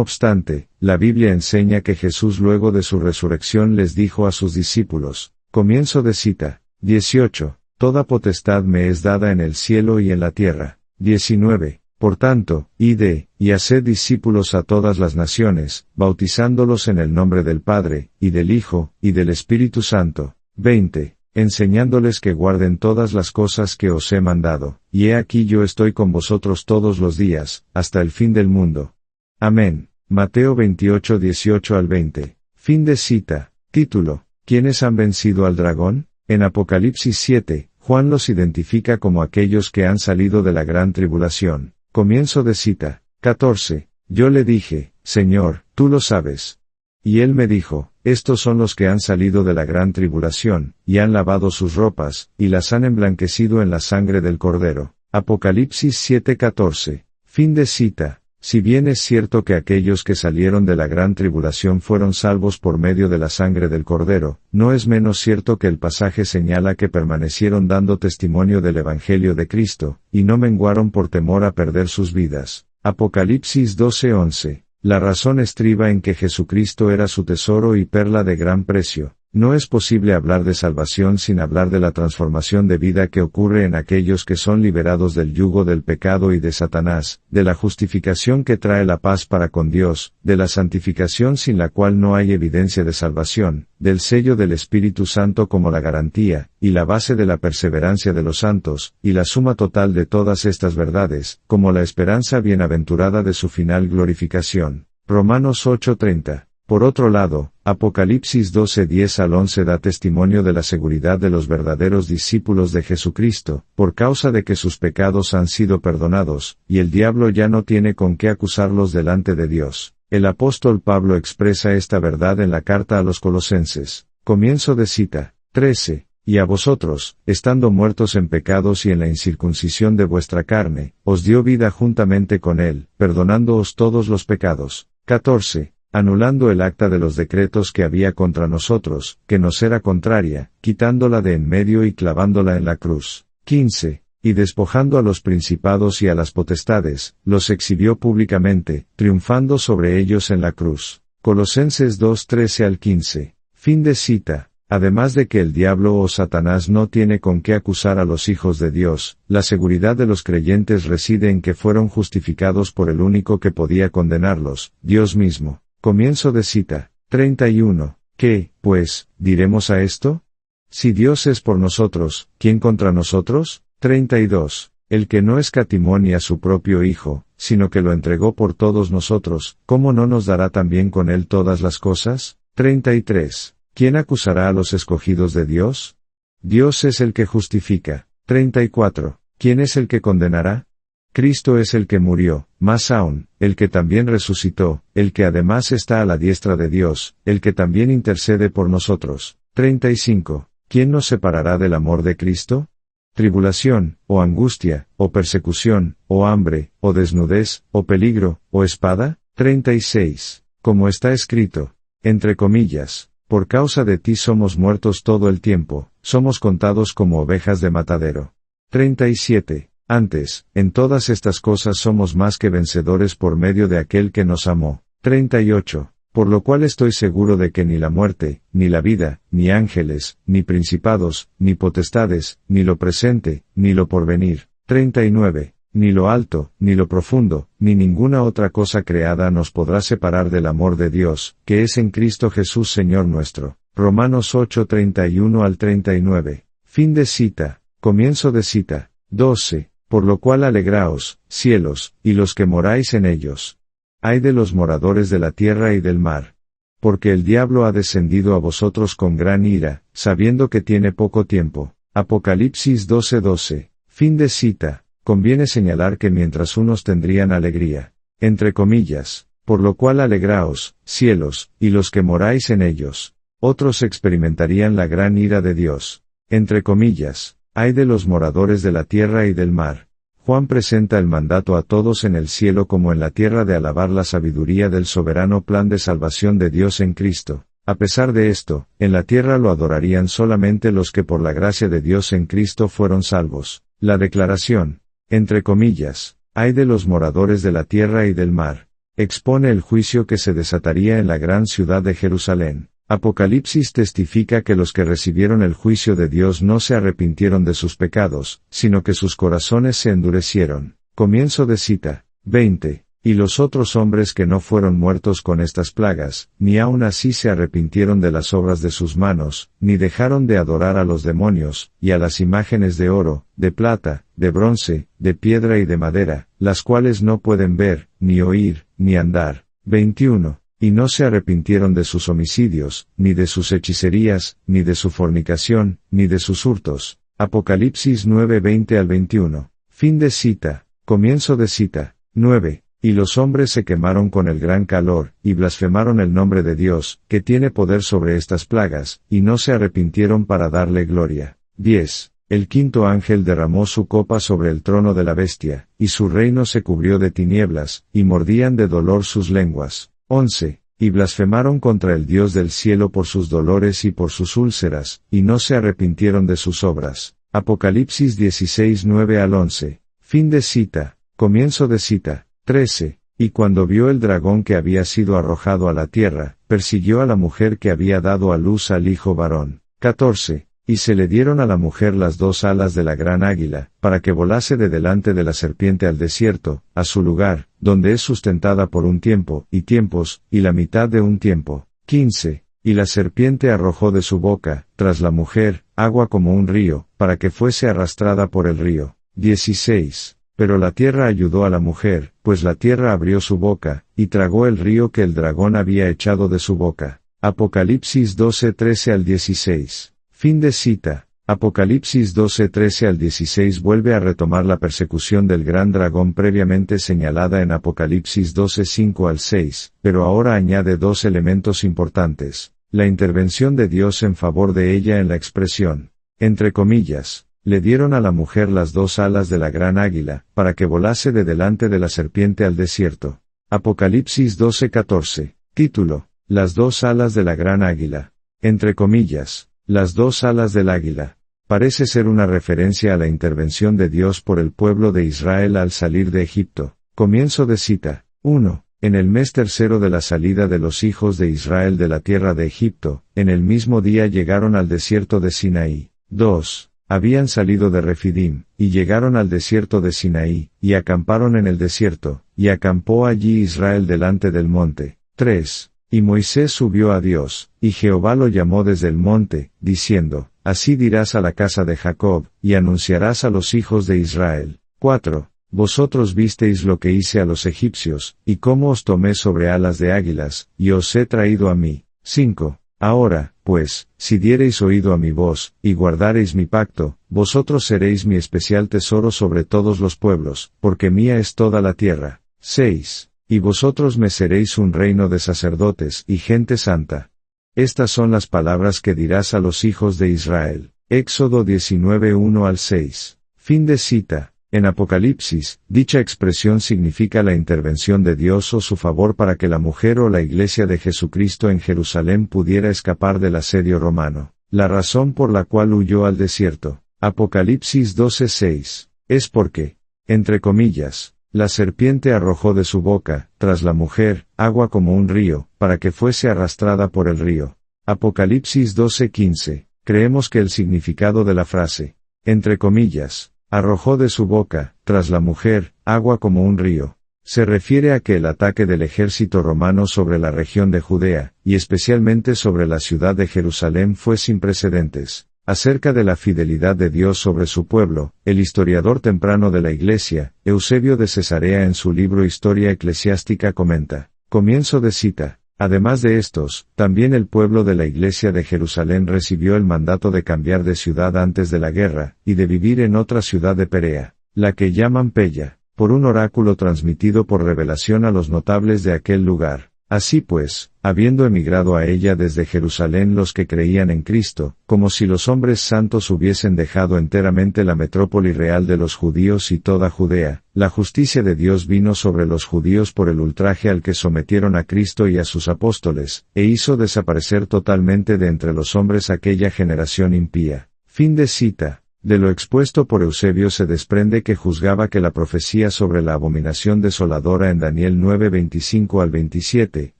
obstante, la Biblia enseña que Jesús luego de su resurrección les dijo a sus discípulos, comienzo de cita, 18, toda potestad me es dada en el cielo y en la tierra. 19. Por tanto, id, y haced discípulos a todas las naciones, bautizándolos en el nombre del Padre, y del Hijo, y del Espíritu Santo. 20. Enseñándoles que guarden todas las cosas que os he mandado, y he aquí yo estoy con vosotros todos los días, hasta el fin del mundo. Amén. Mateo 28:18-20. Fin de cita. Título. ¿Quiénes han vencido al dragón? En Apocalipsis 7, Juan los identifica como aquellos que han salido de la gran tribulación. Comienzo de cita. 14. Yo le dije, Señor, tú lo sabes. Y él me dijo, estos son los que han salido de la gran tribulación, y han lavado sus ropas, y las han emblanquecido en la sangre del Cordero. Apocalipsis 7:14. Fin de cita. Si bien es cierto que aquellos que salieron de la gran tribulación fueron salvos por medio de la sangre del Cordero, no es menos cierto que el pasaje señala que permanecieron dando testimonio del Evangelio de Cristo, y no menguaron por temor a perder sus vidas. Apocalipsis 12:11. La razón estriba en que Jesucristo era su tesoro y perla de gran precio. No es posible hablar de salvación sin hablar de la transformación de vida que ocurre en aquellos que son liberados del yugo del pecado y de Satanás, de la justificación que trae la paz para con Dios, de la santificación sin la cual no hay evidencia de salvación, del sello del Espíritu Santo como la garantía, y la base de la perseverancia de los santos, y la suma total de todas estas verdades, como la esperanza bienaventurada de su final glorificación. Romanos 8:30. Por otro lado, Apocalipsis 12:10-11 da testimonio de la seguridad de los verdaderos discípulos de Jesucristo, por causa de que sus pecados han sido perdonados, y el diablo ya no tiene con qué acusarlos delante de Dios. El apóstol Pablo expresa esta verdad en la carta a los Colosenses. Comienzo de cita. 13. Y a vosotros, estando muertos en pecados y en la incircuncisión de vuestra carne, os dio vida juntamente con él, perdonándoos todos los pecados. 14. Anulando el acta de los decretos que había contra nosotros, que nos era contraria, quitándola de en medio y clavándola en la cruz. 15. Y despojando a los principados y a las potestades, los exhibió públicamente, triunfando sobre ellos en la cruz. Colosenses 2:13-15. Fin de cita. Además de que el diablo o Satanás no tiene con qué acusar a los hijos de Dios, la seguridad de los creyentes reside en que fueron justificados por el único que podía condenarlos, Dios mismo. Comienzo de cita. 31. ¿Qué, pues, diremos a esto? Si Dios es por nosotros, ¿quién contra nosotros? 32. El que no escatimó ni a su propio Hijo, sino que lo entregó por todos nosotros, ¿cómo no nos dará también con él todas las cosas? 33. ¿Quién acusará a los escogidos de Dios? Dios es el que justifica. 34. ¿Quién es el que condenará? Cristo es el que murió, más aún, el que también resucitó, el que además está a la diestra de Dios, el que también intercede por nosotros. 35. ¿Quién nos separará del amor de Cristo? Tribulación, o angustia, o persecución, o hambre, o desnudez, o peligro, o espada. 36. Como está escrito, entre comillas, por causa de ti somos muertos todo el tiempo, somos contados como ovejas de matadero. 37. Antes, en todas estas cosas somos más que vencedores por medio de aquel que nos amó. 38. Por lo cual estoy seguro de que ni la muerte, ni la vida, ni ángeles, ni principados, ni potestades, ni lo presente, ni lo porvenir. 39. Ni lo alto, ni lo profundo, ni ninguna otra cosa creada nos podrá separar del amor de Dios, que es en Cristo Jesús Señor nuestro. Romanos 8:31 al 39. Fin de cita. Comienzo de cita. 12. Por lo cual alegraos, cielos, y los que moráis en ellos. Ay de los moradores de la tierra y del mar. Porque el diablo ha descendido a vosotros con gran ira, sabiendo que tiene poco tiempo. Apocalipsis 12:12. Fin de cita. Conviene señalar que mientras unos tendrían alegría, entre comillas, por lo cual alegraos, cielos, y los que moráis en ellos, otros experimentarían la gran ira de Dios, entre comillas. Ay de los moradores de la tierra y del mar. Juan presenta el mandato a todos en el cielo como en la tierra de alabar la sabiduría del soberano plan de salvación de Dios en Cristo. A pesar de esto, en la tierra lo adorarían solamente los que por la gracia de Dios en Cristo fueron salvos. La declaración, entre comillas, ay de los moradores de la tierra y del mar, expone el juicio que se desataría en la gran ciudad de Jerusalén. Apocalipsis testifica que los que recibieron el juicio de Dios no se arrepintieron de sus pecados, sino que sus corazones se endurecieron. Comienzo de cita. 20. Y los otros hombres que no fueron muertos con estas plagas, ni aun así se arrepintieron de las obras de sus manos, ni dejaron de adorar a los demonios, y a las imágenes de oro, de plata, de bronce, de piedra y de madera, las cuales no pueden ver, ni oír, ni andar. 21. Y no se arrepintieron de sus homicidios, ni de sus hechicerías, ni de su fornicación, ni de sus hurtos. Apocalipsis 9:20 al 21. Fin de cita. Comienzo de cita. 9. Y los hombres se quemaron con el gran calor, y blasfemaron el nombre de Dios, que tiene poder sobre estas plagas, y no se arrepintieron para darle gloria. 10. El quinto ángel derramó su copa sobre el trono de la bestia, y su reino se cubrió de tinieblas, y mordían de dolor sus lenguas. 11. Y blasfemaron contra el Dios del cielo por sus dolores y por sus úlceras, y no se arrepintieron de sus obras. Apocalipsis 16:9 al 11. Fin de cita. Comienzo de cita. 13. Y cuando vio el dragón que había sido arrojado a la tierra, persiguió a la mujer que había dado a luz al hijo varón. 14. Y se le dieron a la mujer las dos alas de la gran águila, para que volase de delante de la serpiente al desierto, a su lugar, donde es sustentada por un tiempo, y tiempos, y la mitad de un tiempo. 15. Y la serpiente arrojó de su boca, tras la mujer, agua como un río, para que fuese arrastrada por el río. 16. Pero la tierra ayudó a la mujer, pues la tierra abrió su boca, y tragó el río que el dragón había echado de su boca. Apocalipsis 12:13 al 16. Fin de cita. Apocalipsis 12:13 al 16 vuelve a retomar la persecución del gran dragón previamente señalada en Apocalipsis 12:5 al 6, pero ahora añade dos elementos importantes. La intervención de Dios en favor de ella en la expresión, entre comillas, le dieron a la mujer las dos alas de la gran águila, para que volase de delante de la serpiente al desierto. Apocalipsis 12:14. Título, las dos alas de la gran águila. Entre comillas. Las dos alas del águila. Parece ser una referencia a la intervención de Dios por el pueblo de Israel al salir de Egipto. Comienzo de cita. 1. En el mes tercero de la salida de los hijos de Israel de la tierra de Egipto, en el mismo día llegaron al desierto de Sinaí. 2. Habían salido de Refidim, y llegaron al desierto de Sinaí, y acamparon en el desierto, y acampó allí Israel delante del monte. 3. Y Moisés subió a Dios, y Jehová lo llamó desde el monte, diciendo, Así dirás a la casa de Jacob, y anunciarás a los hijos de Israel. 4. Vosotros visteis lo que hice a los egipcios, y cómo os tomé sobre alas de águilas, y os he traído a mí. 5. Ahora, pues, si diereis oído a mi voz, y guardareis mi pacto, vosotros seréis mi especial tesoro sobre todos los pueblos, porque mía es toda la tierra. 6. Y vosotros me seréis un reino de sacerdotes y gente santa. Estas son las palabras que dirás a los hijos de Israel. Éxodo 19, 1 al 6. Fin de cita. En Apocalipsis, dicha expresión significa la intervención de Dios o su favor para que la mujer o la iglesia de Jesucristo en Jerusalén pudiera escapar del asedio romano. La razón por la cual huyó al desierto. Apocalipsis 12:6. Es porque, entre comillas, la serpiente arrojó de su boca, tras la mujer, agua como un río, para que fuese arrastrada por el río. Apocalipsis 12:15. Creemos que el significado de la frase, entre comillas, arrojó de su boca, tras la mujer, agua como un río, se refiere a que el ataque del ejército romano sobre la región de Judea, y especialmente sobre la ciudad de Jerusalén fue sin precedentes. Acerca de la fidelidad de Dios sobre su pueblo, el historiador temprano de la Iglesia, Eusebio de Cesarea en su libro Historia Eclesiástica comenta, comienzo de cita, además de estos, también el pueblo de la Iglesia de Jerusalén recibió el mandato de cambiar de ciudad antes de la guerra, y de vivir en otra ciudad de Perea, la que llaman Pella, por un oráculo transmitido por revelación a los notables de aquel lugar. Así pues, habiendo emigrado a ella desde Jerusalén los que creían en Cristo, como si los hombres santos hubiesen dejado enteramente la metrópoli real de los judíos y toda Judea, la justicia de Dios vino sobre los judíos por el ultraje al que sometieron a Cristo y a sus apóstoles, e hizo desaparecer totalmente de entre los hombres aquella generación impía. Fin de cita. De lo expuesto por Eusebio se desprende que juzgaba que la profecía sobre la abominación desoladora en Daniel 9:25 al 27,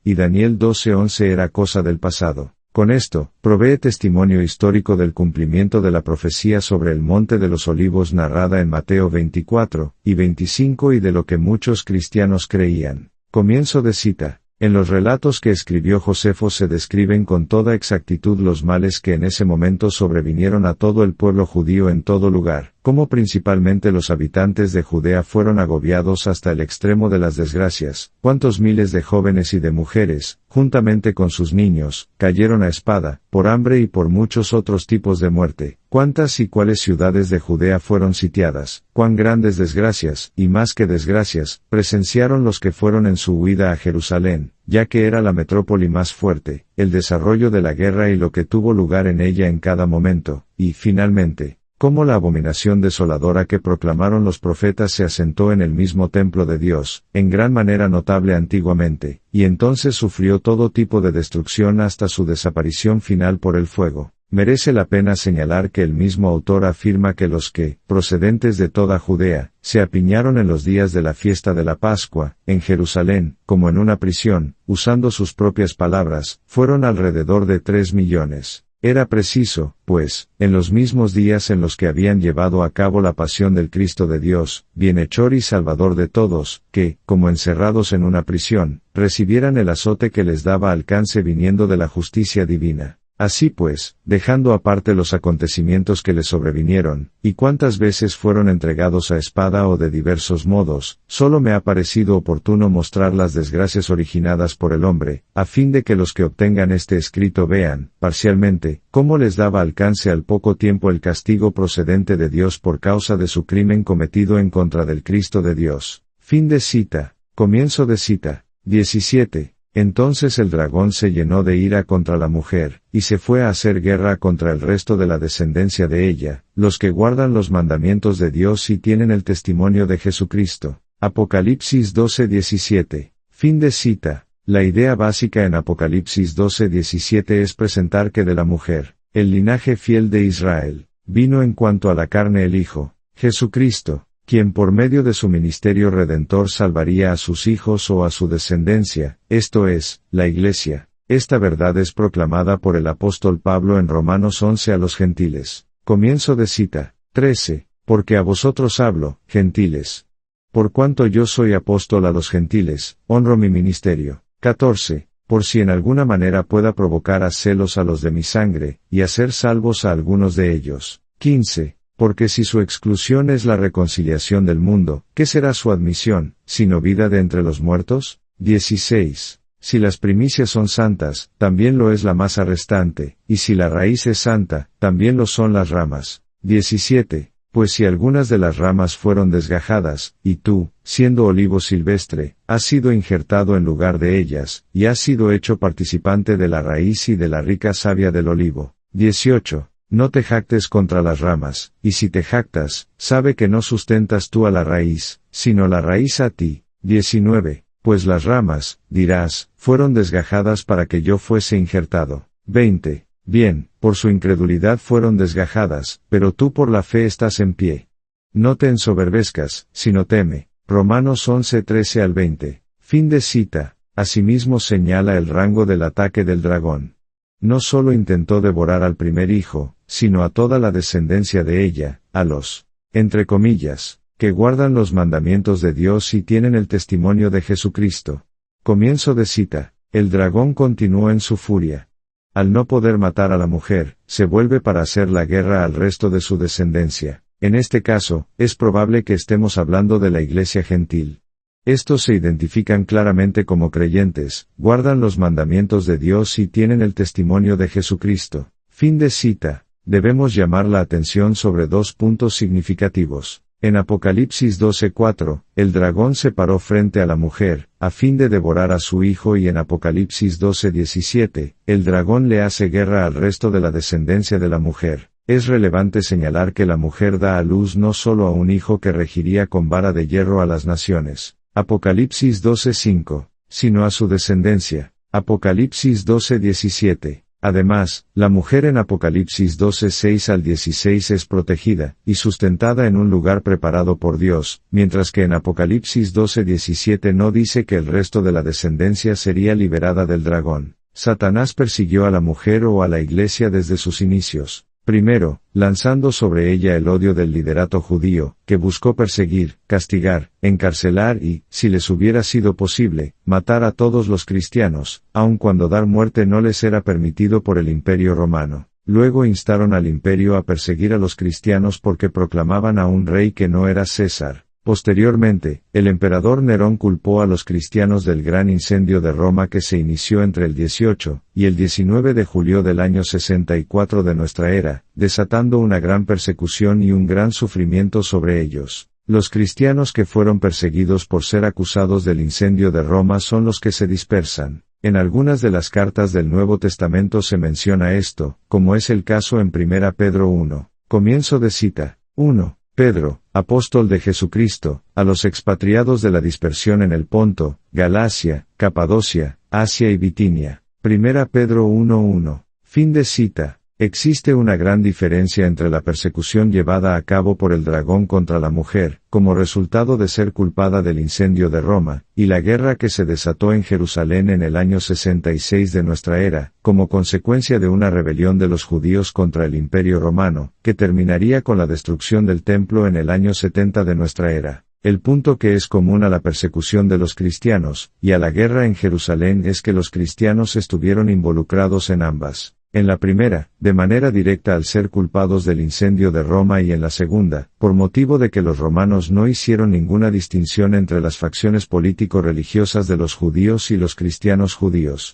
y Daniel 12:11 era cosa del pasado. Con esto, provee testimonio histórico del cumplimiento de la profecía sobre el Monte de los Olivos narrada en Mateo 24 y 25 y de lo que muchos cristianos creían. Comienzo de cita. En los relatos que escribió Josefo se describen con toda exactitud los males que en ese momento sobrevinieron a todo el pueblo judío en todo lugar, cómo principalmente los habitantes de Judea fueron agobiados hasta el extremo de las desgracias, cuántos miles de jóvenes y de mujeres, juntamente con sus niños, cayeron a espada, por hambre y por muchos otros tipos de muerte, cuántas y cuáles ciudades de Judea fueron sitiadas, cuán grandes desgracias, y más que desgracias, presenciaron los que fueron en su huida a Jerusalén, ya que era la metrópoli más fuerte, el desarrollo de la guerra y lo que tuvo lugar en ella en cada momento, y, finalmente, cómo la abominación desoladora que proclamaron los profetas se asentó en el mismo templo de Dios, en gran manera notable antiguamente, y entonces sufrió todo tipo de destrucción hasta su desaparición final por el fuego. Merece la pena señalar que el mismo autor afirma que los que, procedentes de toda Judea, se apiñaron en los días de la fiesta de la Pascua, en Jerusalén, como en una prisión, usando sus propias palabras, fueron alrededor de 3 millones. Era preciso, pues, en los mismos días en los que habían llevado a cabo la pasión del Cristo de Dios, bienhechor y salvador de todos, que, como encerrados en una prisión, recibieran el azote que les daba alcance viniendo de la justicia divina. Así pues, dejando aparte los acontecimientos que les sobrevinieron, y cuántas veces fueron entregados a espada o de diversos modos, solo me ha parecido oportuno mostrar las desgracias originadas por el hombre, a fin de que los que obtengan este escrito vean, parcialmente, cómo les daba alcance al poco tiempo el castigo procedente de Dios por causa de su crimen cometido en contra del Cristo de Dios. Fin de cita. Comienzo de cita. 17. Entonces el dragón se llenó de ira contra la mujer, y se fue a hacer guerra contra el resto de la descendencia de ella, los que guardan los mandamientos de Dios y tienen el testimonio de Jesucristo. Apocalipsis 12:17. Fin de cita. La idea básica en Apocalipsis 12:17 es presentar que de la mujer, el linaje fiel de Israel, vino en cuanto a la carne el Hijo, Jesucristo, quien por medio de su ministerio redentor salvaría a sus hijos o a su descendencia, esto es, la Iglesia. Esta verdad es proclamada por el apóstol Pablo en Romanos 11 a los gentiles. Comienzo de cita. 13. Porque a vosotros hablo, gentiles. Por cuanto yo soy apóstol a los gentiles, honro mi ministerio. 14. por si en alguna manera pueda provocar a celos a los de mi sangre, y hacer salvos a algunos de ellos. 15. Porque si su exclusión es la reconciliación del mundo, ¿qué será su admisión, sino vida de entre los muertos? 16. Si las primicias son santas, también lo es la masa restante, y si la raíz es santa, también lo son las ramas. 17. Pues si algunas de las ramas fueron desgajadas, y tú, siendo olivo silvestre, has sido injertado en lugar de ellas, y has sido hecho participante de la raíz y de la rica savia del olivo. 18. No te jactes contra las ramas, y si te jactas, sabe que no sustentas tú a la raíz, sino la raíz a ti. 19. Pues las ramas, dirás, fueron desgajadas para que yo fuese injertado. 20. Bien, por su incredulidad fueron desgajadas, pero tú por la fe estás en pie. No te ensoberbezcas, sino teme. Romanos 11:13 al 20. Fin de cita. Asimismo señala el rango del ataque del dragón. No solo intentó devorar al primer hijo, sino a toda la descendencia de ella, a los, entre comillas, que guardan los mandamientos de Dios y tienen el testimonio de Jesucristo. Comienzo de cita. El dragón continuó en su furia. Al no poder matar a la mujer, se vuelve para hacer la guerra al resto de su descendencia. En este caso, es probable que estemos hablando de la iglesia gentil. Estos se identifican claramente como creyentes, guardan los mandamientos de Dios y tienen el testimonio de Jesucristo. Fin de cita. Debemos llamar la atención sobre dos puntos significativos. En Apocalipsis 12:4, el dragón se paró frente a la mujer, a fin de devorar a su hijo, y en Apocalipsis 12:17, el dragón le hace guerra al resto de la descendencia de la mujer. Es relevante señalar que la mujer da a luz no solo a un hijo que regiría con vara de hierro a las naciones, Apocalipsis 12:5, sino a su descendencia, Apocalipsis 12:17. Además, la mujer en Apocalipsis 12:6 al 16 es protegida, y sustentada en un lugar preparado por Dios, mientras que en Apocalipsis 12:17 no dice que el resto de la descendencia sería liberada del dragón. Satanás persiguió a la mujer o a la iglesia desde sus inicios. Primero, lanzando sobre ella el odio del liderato judío, que buscó perseguir, castigar, encarcelar y, si les hubiera sido posible, matar a todos los cristianos, aun cuando dar muerte no les era permitido por el Imperio Romano. Luego instaron al Imperio a perseguir a los cristianos porque proclamaban a un rey que no era César. Posteriormente, el emperador Nerón culpó a los cristianos del gran incendio de Roma que se inició entre el 18 y el 19 de julio del año 64 de nuestra era, desatando una gran persecución y un gran sufrimiento sobre ellos. Los cristianos que fueron perseguidos por ser acusados del incendio de Roma son los que se dispersan. En algunas de las cartas del Nuevo Testamento se menciona esto, como es el caso en 1 Pedro 1. Comienzo de cita. 1. Pedro, apóstol de Jesucristo, a los expatriados de la dispersión en el Ponto, Galacia, Capadocia, Asia y Bitinia. 1 Pedro 1:1. Fin de cita. Existe una gran diferencia entre la persecución llevada a cabo por el dragón contra la mujer, como resultado de ser culpada del incendio de Roma, y la guerra que se desató en Jerusalén en el año 66 de nuestra era, como consecuencia de una rebelión de los judíos contra el Imperio Romano, que terminaría con la destrucción del templo en el año 70 de nuestra era. El punto que es común a la persecución de los cristianos, y a la guerra en Jerusalén es que los cristianos estuvieron involucrados en ambas. En la primera, de manera directa al ser culpados del incendio de Roma, y en la segunda, por motivo de que los romanos no hicieron ninguna distinción entre las facciones político-religiosas de los judíos y los cristianos judíos.